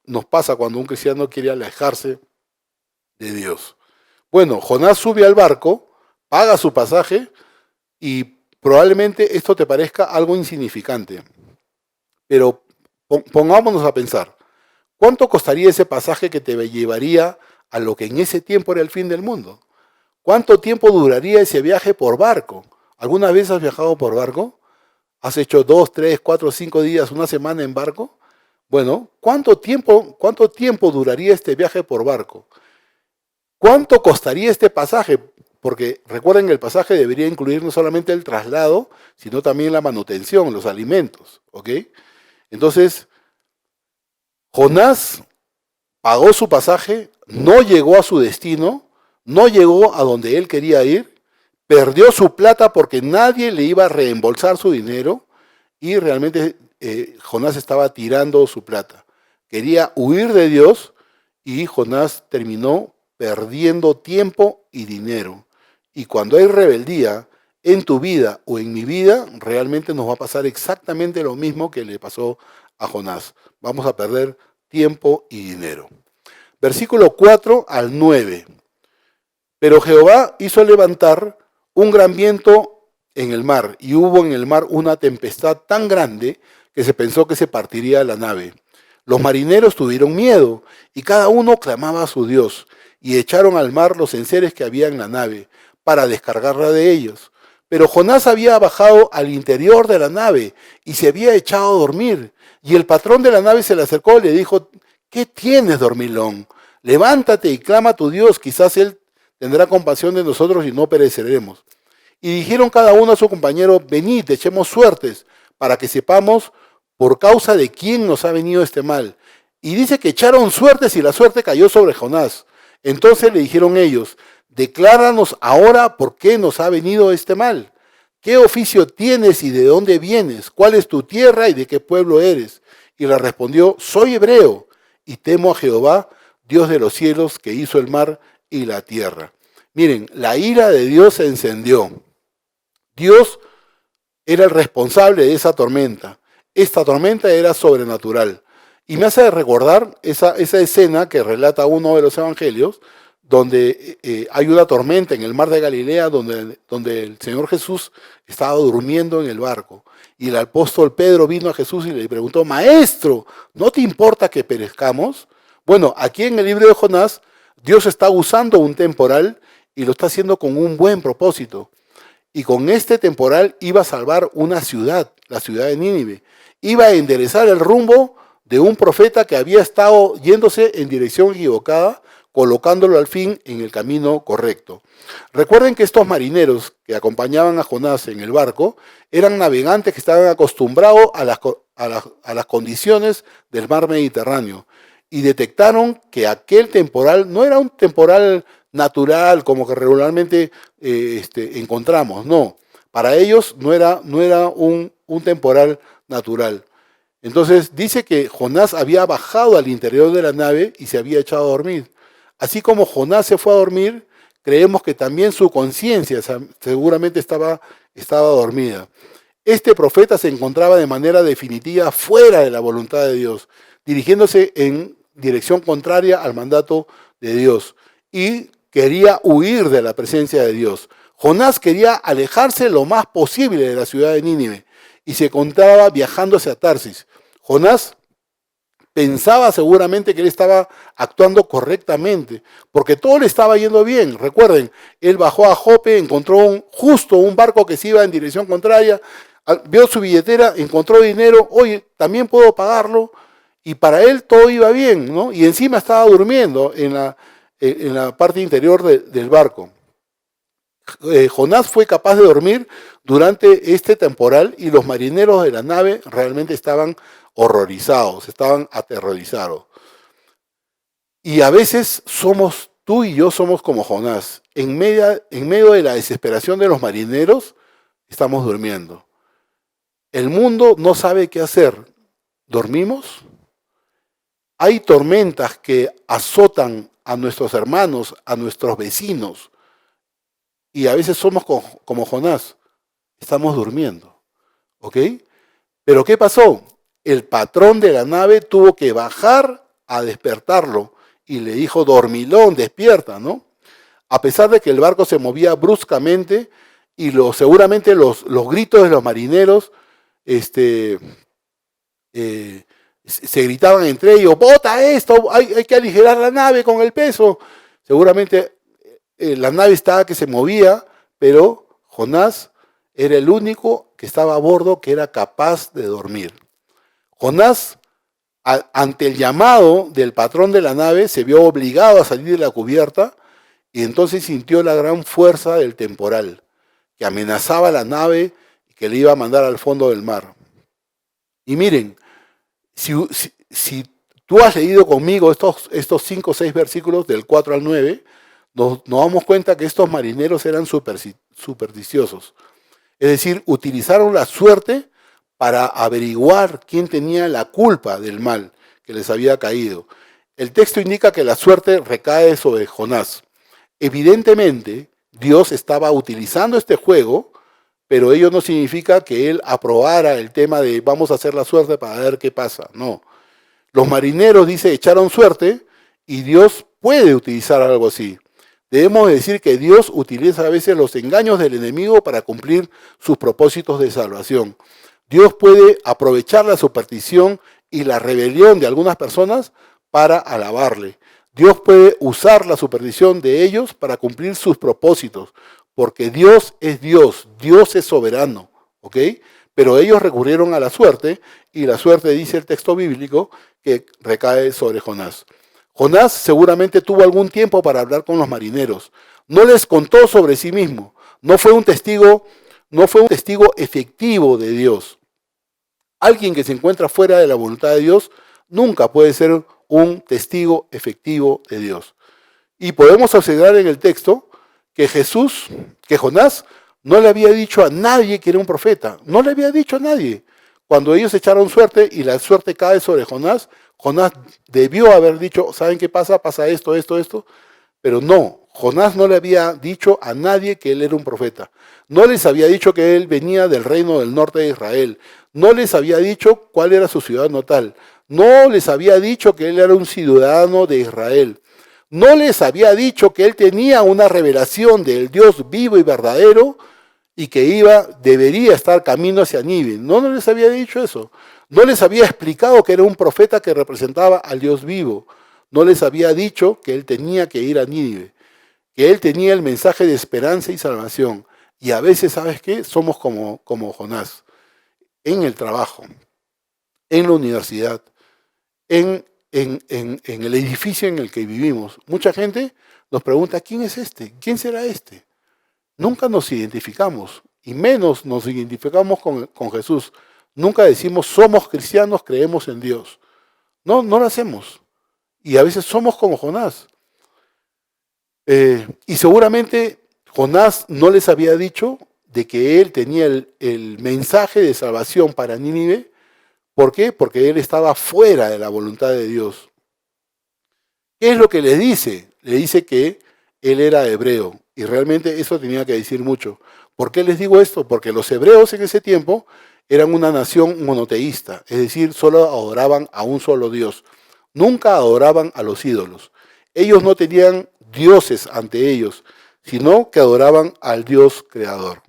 Nos pasa cuando un cristiano quiere alejarse de Dios. Bueno, Jonás sube al barco, paga su pasaje y probablemente esto te parezca algo insignificante. Pero pongámonos a pensar, ¿cuánto costaría ese pasaje que te llevaría a lo que en ese tiempo era el fin del mundo? ¿Cuánto tiempo duraría ese viaje por barco? ¿Alguna vez has viajado por barco? ¿Has hecho 2, 3, 4, 5 días, una semana en barco? Bueno, ¿cuánto tiempo duraría este viaje por barco? ¿Cuánto costaría este pasaje? Porque recuerden que el pasaje debería incluir no solamente el traslado, sino también la manutención, los alimentos, ¿ok? Entonces, Jonás pagó su pasaje, no llegó a su destino, no llegó a donde él quería ir, perdió su plata porque nadie le iba a reembolsar su dinero y realmente Jonás estaba tirando su plata. Quería huir de Dios y Jonás terminó perdiendo tiempo y dinero. Y cuando hay rebeldía en tu vida o en mi vida, realmente nos va a pasar exactamente lo mismo que le pasó a Jonás. Vamos a perder tiempo y dinero. Versículo 4 al 9. Pero Jehová hizo levantar un gran viento en el mar, y hubo en el mar una tempestad tan grande que se pensó que se partiría la nave. Los marineros tuvieron miedo, y cada uno clamaba a su Dios, y echaron al mar los enseres que había en la nave, para descargarla de ellos. Pero Jonás había bajado al interior de la nave, y se había echado a dormir. Y el patrón de la nave se le acercó y le dijo: ¿qué tienes, dormilón? Levántate y clama a tu Dios, quizás él tendrá compasión de nosotros y no pereceremos. Y dijeron cada uno a su compañero: venid, echemos suertes, para que sepamos por causa de quién nos ha venido este mal. Y dice que echaron suertes y la suerte cayó sobre Jonás. Entonces le dijeron ellos: decláranos ahora por qué nos ha venido este mal. ¿Qué oficio tienes y de dónde vienes? ¿Cuál es tu tierra y de qué pueblo eres? Y le respondió: soy hebreo y temo a Jehová, Dios de los cielos, que hizo el mar y la tierra. Miren, la ira de Dios se encendió. Dios era el responsable de esa tormenta. Esta tormenta era sobrenatural. Y me hace recordar esa escena que relata uno de los evangelios, donde hay una tormenta en el mar de Galilea, donde el Señor Jesús estaba durmiendo en el barco. Y el apóstol Pedro vino a Jesús y le preguntó: Maestro, ¿no te importa que perezcamos? Bueno, aquí en el libro de Jonás, Dios está usando un temporal y lo está haciendo con un buen propósito. Y con este temporal iba a salvar una ciudad, la ciudad de Nínive. Iba a enderezar el rumbo de un profeta que había estado yéndose en dirección equivocada, colocándolo al fin en el camino correcto. Recuerden que estos marineros que acompañaban a Jonás en el barco eran navegantes que estaban acostumbrados a las condiciones del mar Mediterráneo y detectaron que aquel temporal no era un temporal natural como que regularmente encontramos, no. Para ellos no era un temporal natural. Entonces dice que Jonás había bajado al interior de la nave y se había echado a dormir. Así como Jonás se fue a dormir, creemos que también su conciencia seguramente estaba dormida. Este profeta se encontraba de manera definitiva fuera de la voluntad de Dios, dirigiéndose en dirección contraria al mandato de Dios y quería huir de la presencia de Dios. Jonás quería alejarse lo más posible de la ciudad de Nínive y se encontraba viajando hacia Tarsis. Jonás pensaba seguramente que él estaba actuando correctamente, porque todo le estaba yendo bien. Recuerden, él bajó a Jope, encontró justo un barco que se iba en dirección contraria, vio su billetera, encontró dinero, oye, también puedo pagarlo, y para él todo iba bien, ¿no? Y encima estaba durmiendo en la parte interior del barco. Jonás fue capaz de dormir durante este temporal y los marineros de la nave realmente estaban horrorizados, estaban aterrorizados. Y a veces tú y yo somos como Jonás. En medio de la desesperación de los marineros, estamos durmiendo. El mundo no sabe qué hacer. ¿Dormimos? Hay tormentas que azotan a nuestros hermanos, a nuestros vecinos, y a veces somos como Jonás, estamos durmiendo, ¿ok? Pero ¿qué pasó? El patrón de la nave tuvo que bajar a despertarlo y le dijo, dormilón, despierta, ¿no? A pesar de que el barco se movía bruscamente y seguramente los gritos de los marineros se gritaban entre ellos, bota esto, hay que aligerar la nave con el peso. Seguramente la nave estaba que se movía, pero Jonás era el único que estaba a bordo que era capaz de dormir. Jonás, ante el llamado del patrón de la nave, se vio obligado a salir de la cubierta y entonces sintió la gran fuerza del temporal que amenazaba la nave y que le iba a mandar al fondo del mar. Y miren, si tú has leído conmigo estos 5 o 6 versículos del 4 al 9, nos damos cuenta que estos marineros eran supersticiosos. Es decir, utilizaron la suerte para averiguar quién tenía la culpa del mal que les había caído. El texto indica que la suerte recae sobre Jonás. Evidentemente, Dios estaba utilizando este juego, pero ello no significa que Él aprobara el tema de vamos a hacer la suerte para ver qué pasa. No. Los marineros, dice, echaron suerte y Dios puede utilizar algo así. Debemos decir que Dios utiliza a veces los engaños del enemigo para cumplir sus propósitos de salvación. Dios puede aprovechar la superstición y la rebelión de algunas personas para alabarle. Dios puede usar la superstición de ellos para cumplir sus propósitos, porque Dios es soberano, ¿ok? Pero ellos recurrieron a la suerte, y la suerte, dice el texto bíblico, que recae sobre Jonás. Jonás seguramente tuvo algún tiempo para hablar con los marineros. No les contó sobre sí mismo. No fue un testigo efectivo de Dios. Alguien que se encuentra fuera de la voluntad de Dios nunca puede ser un testigo efectivo de Dios. Y podemos observar en el texto que Jonás no le había dicho a nadie que era un profeta. No le había dicho a nadie. Cuando ellos echaron suerte y la suerte cae sobre Jonás, Jonás debió haber dicho, ¿saben qué pasa? Pasa esto, pero no, Jonás no le había dicho a nadie que él era un profeta. No les había dicho que él venía del reino del norte de Israel. No les había dicho cuál era su ciudad natal. No les había dicho que él era un ciudadano de Israel. No les había dicho que él tenía una revelación del Dios vivo y verdadero y que debería estar camino hacia Nínive. No les había dicho eso. No les había explicado que era un profeta que representaba al Dios vivo. No les había dicho que él tenía que ir a Nínive, que él tenía el mensaje de esperanza y salvación. Y a veces, ¿sabes qué? Somos como Jonás. En el trabajo, en la universidad, en el edificio en el que vivimos. Mucha gente nos pregunta, ¿quién es este? ¿Quién será este? Nunca nos identificamos, y menos nos identificamos con Jesús. Nunca decimos, somos cristianos, creemos en Dios. No lo hacemos. Y a veces somos como Jonás. Y seguramente Jonás no les había dicho de que él tenía el mensaje de salvación para Nínive. ¿Por qué? Porque él estaba fuera de la voluntad de Dios. ¿Qué es lo que le dice? Le dice que él era hebreo. Y realmente eso tenía que decir mucho. ¿Por qué les digo esto? Porque los hebreos en ese tiempo eran una nación monoteísta, es decir, solo adoraban a un solo Dios. Nunca adoraban a los ídolos. Ellos no tenían dioses ante ellos, sino que adoraban al Dios creador.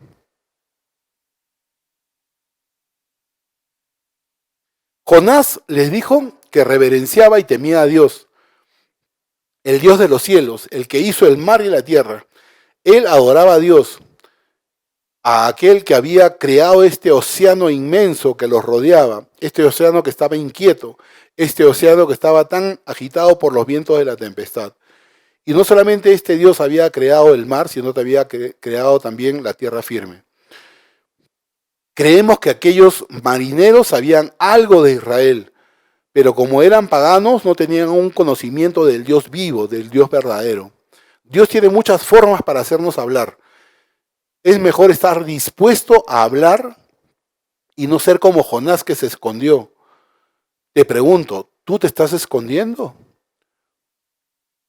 Jonás les dijo que reverenciaba y temía a Dios, el Dios de los cielos, el que hizo el mar y la tierra. Él adoraba a Dios, a aquel que había creado este océano inmenso que los rodeaba, este océano que estaba inquieto, este océano que estaba tan agitado por los vientos de la tempestad. Y no solamente este Dios había creado el mar, sino que había creado también la tierra firme. Creemos que aquellos marineros sabían algo de Israel, pero como eran paganos no tenían un conocimiento del Dios vivo, del Dios verdadero. Dios tiene muchas formas para hacernos hablar. Es mejor estar dispuesto a hablar y no ser como Jonás que se escondió. Te pregunto, ¿tú te estás escondiendo?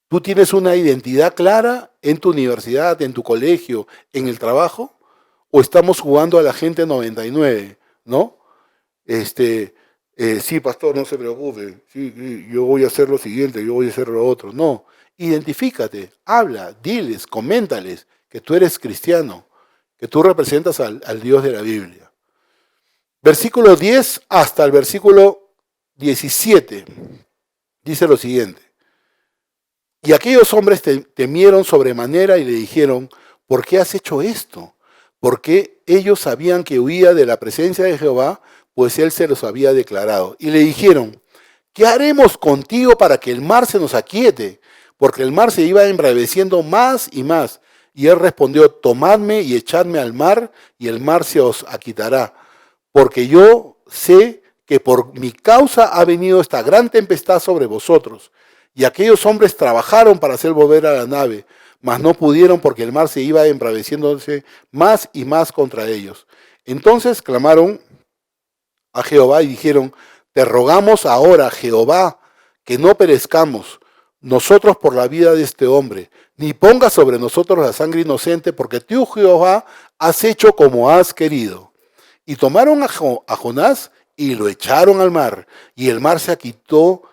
¿Tú tienes una identidad clara en tu universidad, en tu colegio, en el trabajo? ¿O estamos jugando a la gente 99, ¿no? Sí, pastor, no se preocupe, sí, yo voy a hacer lo siguiente, yo voy a hacer lo otro. No, identifícate, habla, diles, coméntales que tú eres cristiano, que tú representas al Dios de la Biblia. Versículo 10 hasta el versículo 17 dice lo siguiente. Y aquellos hombres temieron sobremanera y le dijeron, ¿por qué has hecho esto? Porque ellos sabían que huía de la presencia de Jehová, pues él se los había declarado. Y le dijeron, ¿qué haremos contigo para que el mar se nos aquiete? Porque el mar se iba embraveciendo más y más. Y él respondió, tomadme y echadme al mar, y el mar se os aquietará. Porque yo sé que por mi causa ha venido esta gran tempestad sobre vosotros. Y aquellos hombres trabajaron para hacer volver a la nave, mas no pudieron porque el mar se iba embraveciéndose más y más contra ellos. Entonces clamaron a Jehová y dijeron, te rogamos ahora, Jehová, que no perezcamos nosotros por la vida de este hombre, ni pongas sobre nosotros la sangre inocente, porque tú, Jehová, has hecho como has querido. Y tomaron a Jonás y lo echaron al mar, y el mar se aquietó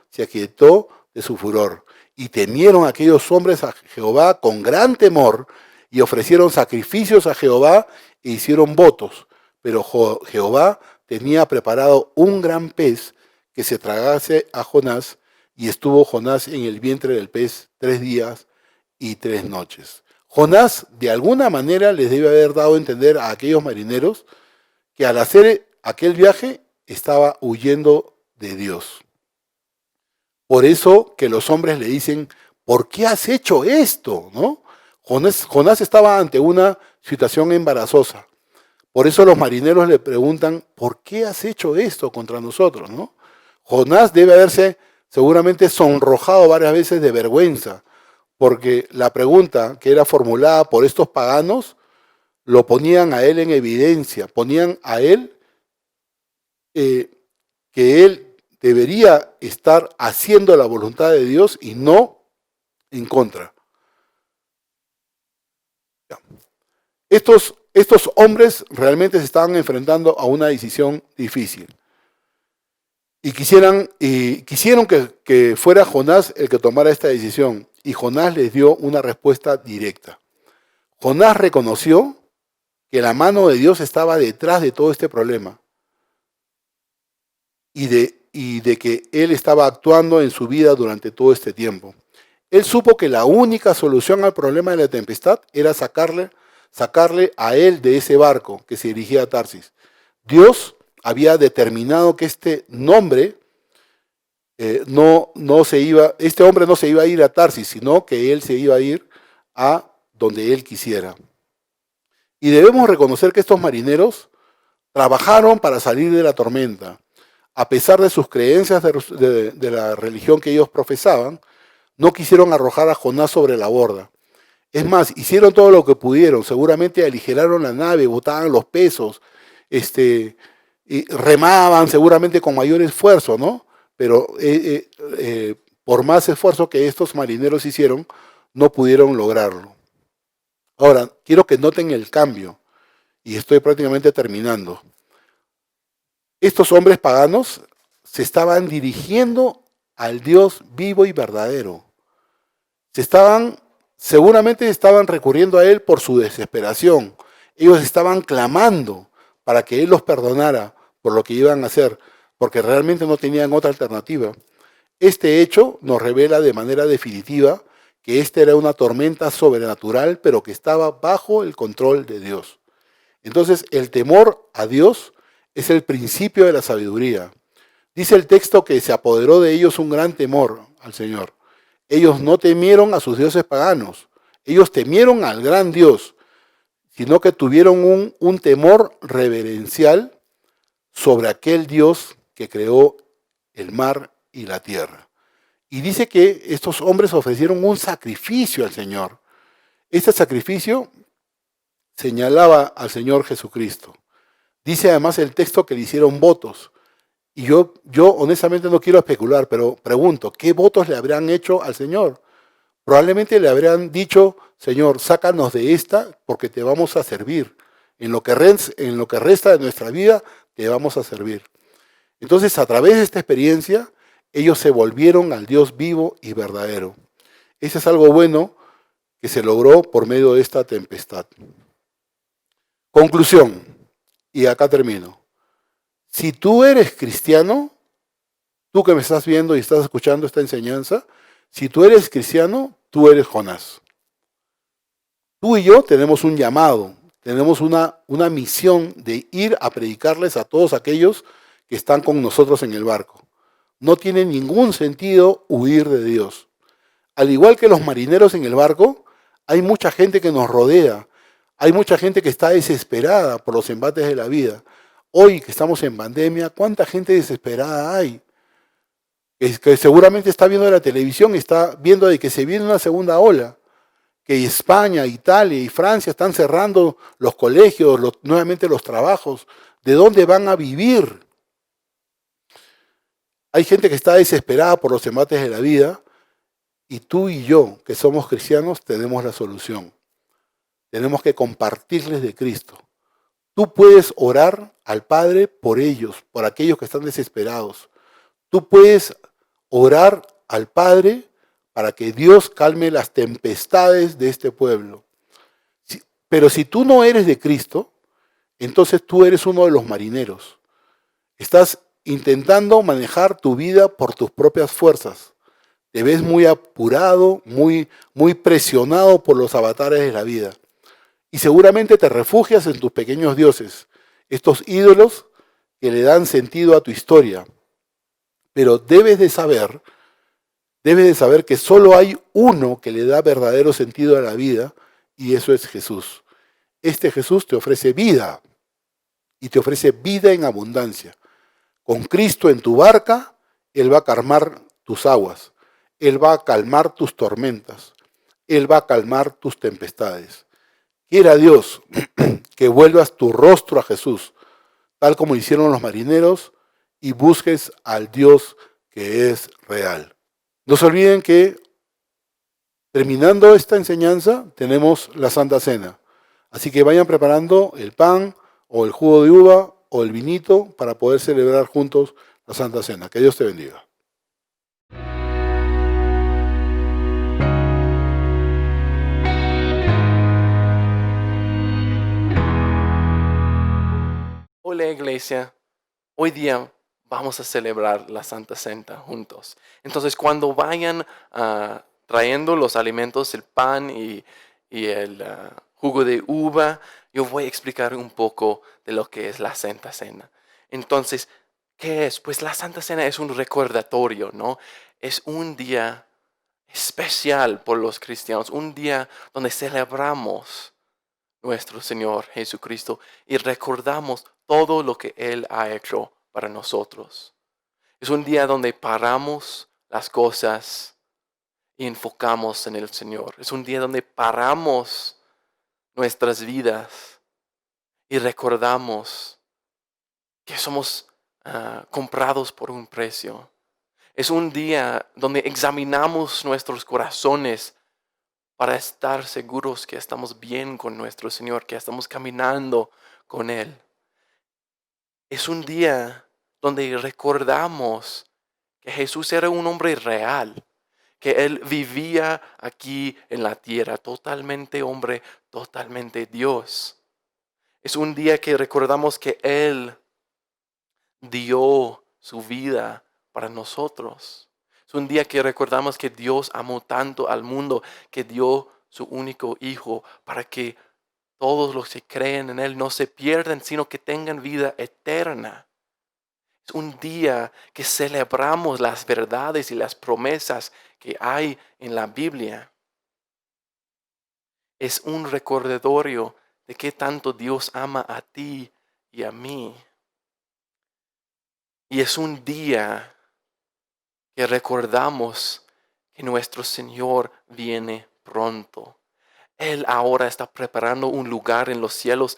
de su furor. Y temieron aquellos hombres a Jehová con gran temor, y ofrecieron sacrificios a Jehová e hicieron votos. Pero Jehová tenía preparado un gran pez que se tragase a Jonás, y estuvo Jonás en el vientre del pez 3 días y 3 noches. Jonás, de alguna manera, les debe haber dado a entender a aquellos marineros que al hacer aquel viaje estaba huyendo de Dios. Por eso que los hombres le dicen, ¿por qué has hecho esto? ¿No? Jonás estaba ante una situación embarazosa. Por eso los marineros le preguntan, ¿por qué has hecho esto contra nosotros? ¿No? Jonás debe haberse seguramente sonrojado varias veces de vergüenza, porque la pregunta que era formulada por estos paganos lo ponían a él en evidencia, ponían a él que él debería estar haciendo la voluntad de Dios y no en contra. Estos hombres realmente se estaban enfrentando a una decisión difícil. Y quisieron que fuera Jonás el que tomara esta decisión. Y Jonás les dio una respuesta directa. Jonás reconoció que la mano de Dios estaba detrás de todo este problema. Y de que él estaba actuando en su vida durante todo este tiempo. Él supo que la única solución al problema de la tempestad era sacarle a él de ese barco que se dirigía a Tarsis. Dios había determinado que este hombre no se iba a ir a Tarsis, sino que él se iba a ir a donde él quisiera. Y debemos reconocer que estos marineros trabajaron para salir de la tormenta. A pesar de sus creencias de la religión que ellos profesaban, no quisieron arrojar a Jonás sobre la borda. Es más, hicieron todo lo que pudieron. Seguramente aligeraron la nave, botaban los pesos, y remaban seguramente con mayor esfuerzo, ¿no? Pero por más esfuerzo que estos marineros hicieron, no pudieron lograrlo. Ahora, quiero que noten el cambio, y estoy prácticamente terminando. Estos hombres paganos se estaban dirigiendo al Dios vivo y verdadero. Seguramente estaban recurriendo a Él por su desesperación. Ellos estaban clamando para que Él los perdonara por lo que iban a hacer, porque realmente no tenían otra alternativa. Este hecho nos revela de manera definitiva que esta era una tormenta sobrenatural, pero que estaba bajo el control de Dios. Entonces, el temor a Dios es el principio de la sabiduría. Dice el texto que se apoderó de ellos un gran temor al Señor. Ellos no temieron a sus dioses paganos, ellos temieron al gran Dios, sino que tuvieron un temor reverencial sobre aquel Dios que creó el mar y la tierra. Y dice que estos hombres ofrecieron un sacrificio al Señor. Este sacrificio señalaba al Señor Jesucristo. Dice además el texto que le hicieron votos. Y yo honestamente no quiero especular, pero pregunto, ¿qué votos le habrán hecho al Señor? Probablemente le habrán dicho, Señor, sácanos de esta porque te vamos a servir. En lo que resta de nuestra vida, te vamos a servir. Entonces, a través de esta experiencia, ellos se volvieron al Dios vivo y verdadero. Ese es algo bueno que se logró por medio de esta tempestad. Conclusión, y acá termino. Si tú eres cristiano, tú que me estás viendo y estás escuchando esta enseñanza, si tú eres cristiano, tú eres Jonás. Tú y yo tenemos un llamado, tenemos una misión de ir a predicarles a todos aquellos que están con nosotros en el barco. No tiene ningún sentido huir de Dios. Al igual que los marineros en el barco, hay mucha gente que nos rodea, hay mucha gente que está desesperada por los embates de la vida. Hoy que estamos en pandemia, ¿cuánta gente desesperada hay? Que seguramente está viendo la televisión y está viendo de que se viene una segunda ola, que España, Italia y Francia están cerrando los colegios, nuevamente los trabajos. ¿De dónde van a vivir? Hay gente que está desesperada por los embates de la vida y tú y yo, que somos cristianos, tenemos la solución. Tenemos que compartirles de Cristo. Tú puedes orar al Padre por ellos, por aquellos que están desesperados. Tú puedes orar al Padre para que Dios calme las tempestades de este pueblo. Pero si tú no eres de Cristo, entonces tú eres uno de los marineros. Estás intentando manejar tu vida por tus propias fuerzas. Te ves muy apurado, muy presionado por los avatares de la vida. Y seguramente te refugias en tus pequeños dioses, estos ídolos que le dan sentido a tu historia. Pero debes de saber que solo hay uno que le da verdadero sentido a la vida, y eso es Jesús. Este Jesús te ofrece vida, y te ofrece vida en abundancia. Con Cristo en tu barca, Él va a calmar tus aguas, Él va a calmar tus tormentas, Él va a calmar tus tempestades. Quiera Dios que vuelvas tu rostro a Jesús, tal como hicieron los marineros, y busques al Dios que es real. No se olviden que terminando esta enseñanza tenemos la Santa Cena. Así que vayan preparando el pan o el jugo de uva o el vinito para poder celebrar juntos la Santa Cena. Que Dios te bendiga. Hola iglesia, hoy día vamos a celebrar la Santa Cena juntos. Entonces cuando vayan trayendo los alimentos, el pan y el jugo de uva, yo voy a explicar un poco de lo que es la Santa Cena. Entonces, ¿qué es? Pues la Santa Cena es un recordatorio, ¿no? Es un día especial por los cristianos, un día donde celebramos nuestro Señor Jesucristo y recordamos todo lo que Él ha hecho para nosotros. Es un día donde paramos las cosas y enfocamos en el Señor. Es un día donde paramos nuestras vidas y recordamos que somos comprados por un precio. Es un día donde examinamos nuestros corazones para estar seguros que estamos bien con nuestro Señor, que estamos caminando con Él. Es un día donde recordamos que Jesús era un hombre real, que Él vivía aquí en la tierra, totalmente hombre, totalmente Dios. Es un día que recordamos que Él dio su vida para nosotros. Es un día que recordamos que Dios amó tanto al mundo que dio su único Hijo para que todos los que creen en Él no se pierdan, sino que tengan vida eterna. Es un día que celebramos las verdades y las promesas que hay en la Biblia. Es un recordatorio de qué tanto Dios ama a ti y a mí. Y es un día que recordamos que nuestro Señor viene pronto. Él ahora está preparando un lugar en los cielos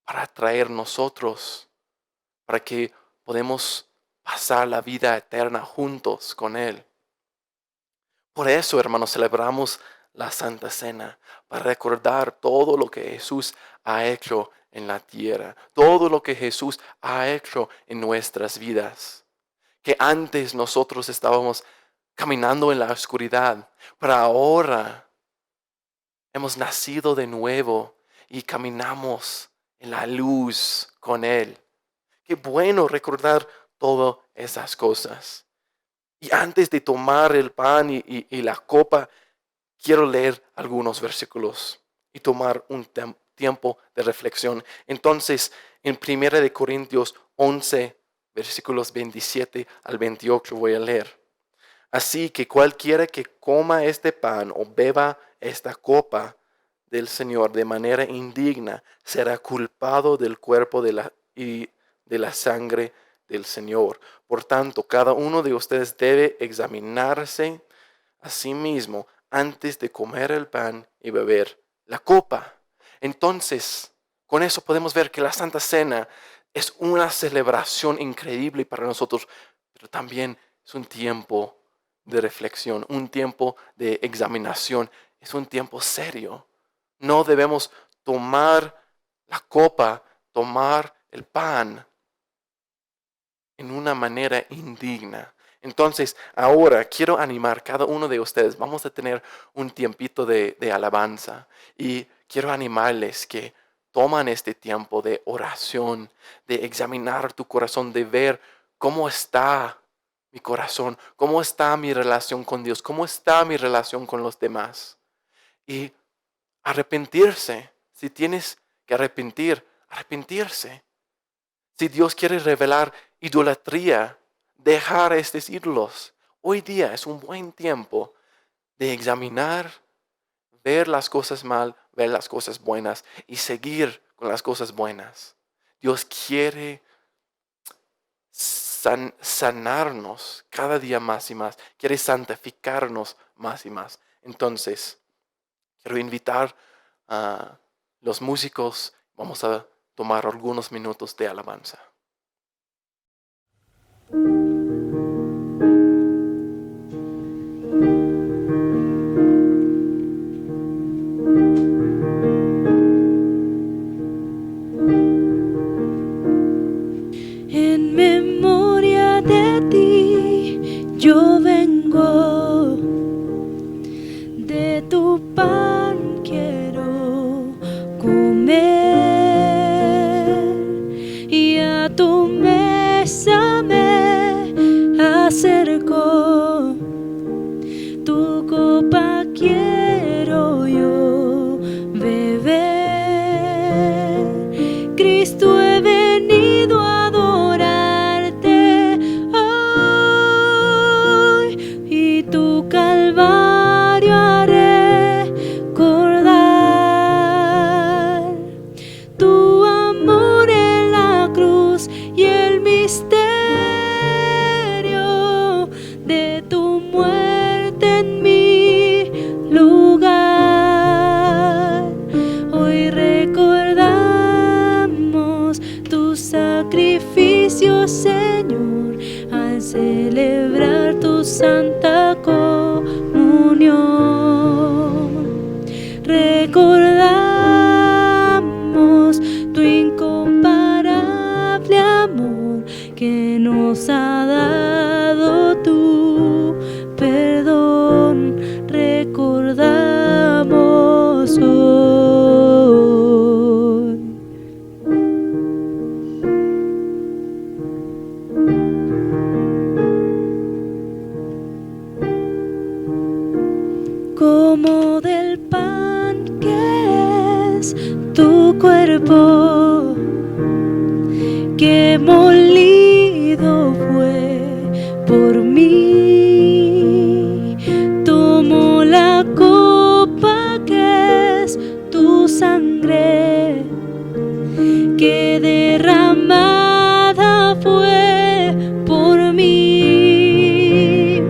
para traer nosotros, para que podemos pasar la vida eterna juntos con Él. Por eso, hermanos, celebramos la Santa Cena, para recordar todo lo que Jesús ha hecho en la tierra, todo lo que Jesús ha hecho en nuestras vidas. Que antes nosotros estábamos caminando en la oscuridad, pero ahora hemos nacido de nuevo y caminamos en la luz con Él. Qué bueno recordar todas esas cosas. Y antes de tomar el pan y la copa, quiero leer algunos versículos y tomar un tiempo de reflexión. Entonces, en 1 Corintios 11, versículos 27 al 28 voy a leer. Así que cualquiera que coma este pan o beba esta copa del Señor de manera indigna será culpado del cuerpo y de la sangre del Señor. Por tanto, cada uno de ustedes debe examinarse a sí mismo antes de comer el pan y beber la copa. Entonces, con eso podemos ver que la Santa Cena es una celebración increíble para nosotros, pero también es un tiempo de reflexión, un tiempo de examinación, es un tiempo serio. No debemos tomar la copa, tomar el pan en una manera indigna. Entonces, ahora quiero animar a cada uno de ustedes. Vamos a tener un tiempito de alabanza y quiero animarles que toman este tiempo de oración, de examinar tu corazón, de ver cómo está mi corazón, cómo está mi relación con Dios, cómo está mi relación con los demás. Y arrepentirse. Si tienes que arrepentirse. Si Dios quiere revelar idolatría, dejar estos ídolos. Hoy día es un buen tiempo de examinar, ver las cosas mal, ver las cosas buenas y seguir con las cosas buenas. Dios quiere sanarnos cada día más y más. Quiere santificarnos más y más. Entonces, quiero invitar a los músicos. Vamos a tomar algunos minutos de alabanza. En memoria de ti yo vengo, de tu pan quiero comer y a tu mesa me acerco, tu copa quiero yo beber. Cristo, he venido a adorarte hoy y tu calvario a recordar, tu amor en la cruz y el misterio de tu muerte en mi lugar. Hoy recordamos tu sacrificio, Señor, al celebrar tu santa comunión. Recordamos tu incomparable amor que nos ha dado tu perdón. Recordamos hoy. Como del pan que es tu cuerpo, que molido fue por mí. Tomo la copa que es tu sangre, que derramada fue por mí.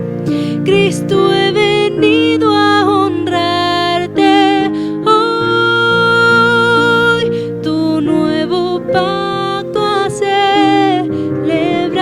Cristo, he venido a honrarte hoy, tu nuevo pacto a celebrar.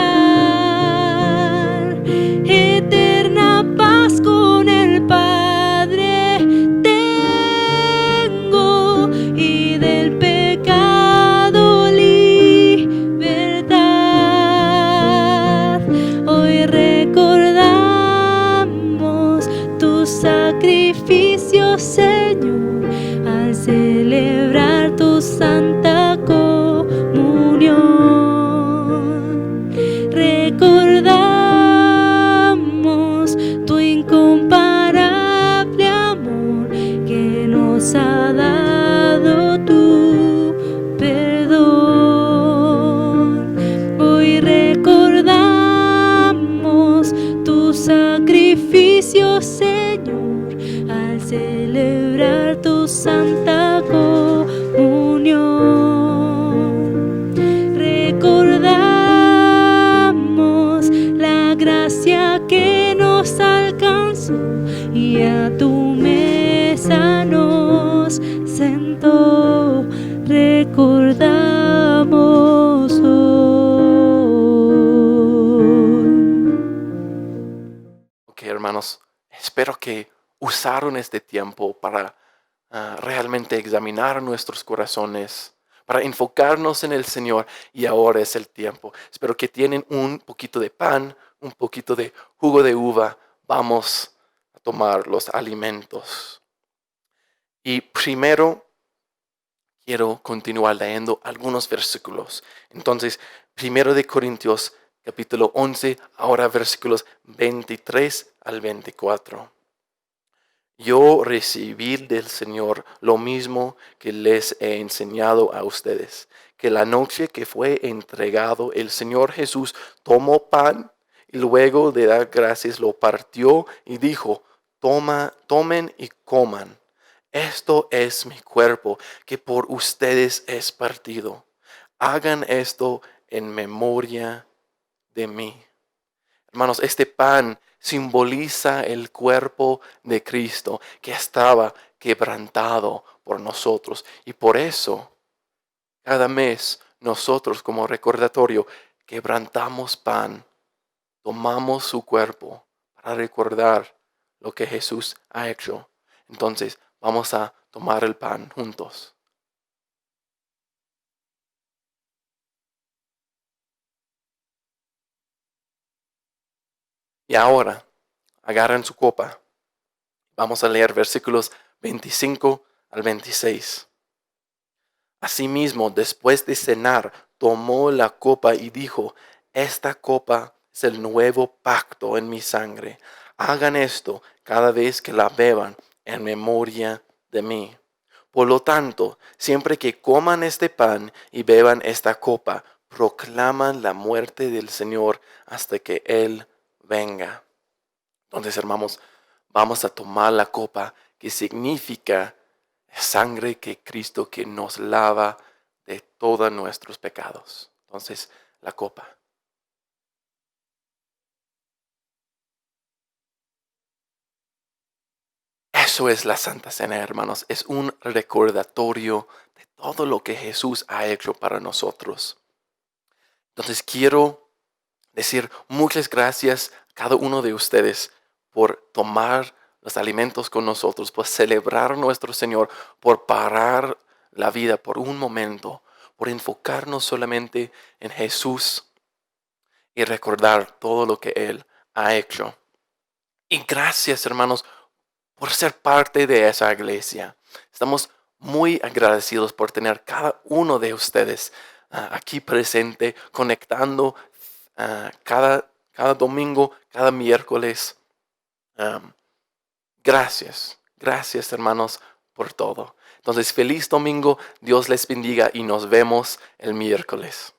espero que usaron este tiempo para realmente examinar nuestros corazones, para enfocarnos en el Señor, y ahora es el tiempo. Espero que tienen un poquito de pan, un poquito de jugo de uva. Vamos a tomar los alimentos. Y primero quiero continuar leyendo algunos versículos. Entonces, 1 Corintios capítulo 11, ahora versículos 23 al 24. Yo recibí del Señor lo mismo que les he enseñado a ustedes, que la noche que fue entregado el Señor Jesús tomó pan y luego de dar gracias lo partió y dijo: tomen y coman. Esto es mi cuerpo que por ustedes es partido. Hagan esto en memoria de mí. Hermanos, este pan simboliza el cuerpo de Cristo que estaba quebrantado por nosotros. Y por eso, cada mes, nosotros como recordatorio, quebrantamos pan, tomamos su cuerpo para recordar lo que Jesús ha hecho. Entonces, vamos a tomar el pan juntos. Y ahora, agarren su copa. Vamos a leer versículos 25 al 26. Asimismo, después de cenar, tomó la copa y dijo: esta copa es el nuevo pacto en mi sangre. Hagan esto cada vez que la beban en memoria de mí. Por lo tanto, siempre que coman este pan y beban esta copa, proclaman la muerte del Señor hasta que Él venga. Entonces, hermanos, vamos a tomar la copa, que significa sangre que Cristo, que nos lava de todos nuestros pecados. Entonces, la copa. Eso es la Santa Cena, hermanos. Es un recordatorio de todo lo que Jesús ha hecho para nosotros. Entonces, quiero decir muchas gracias a cada uno de ustedes por tomar los alimentos con nosotros, por celebrar a nuestro Señor, por parar la vida por un momento, por enfocarnos solamente en Jesús y recordar todo lo que Él ha hecho. Y gracias, hermanos, por ser parte de esa iglesia. Estamos muy agradecidos por tener cada uno de ustedes aquí presente, conectando cada domingo, cada miércoles. Gracias, hermanos, por todo. Entonces, feliz domingo, Dios les bendiga y nos vemos el miércoles.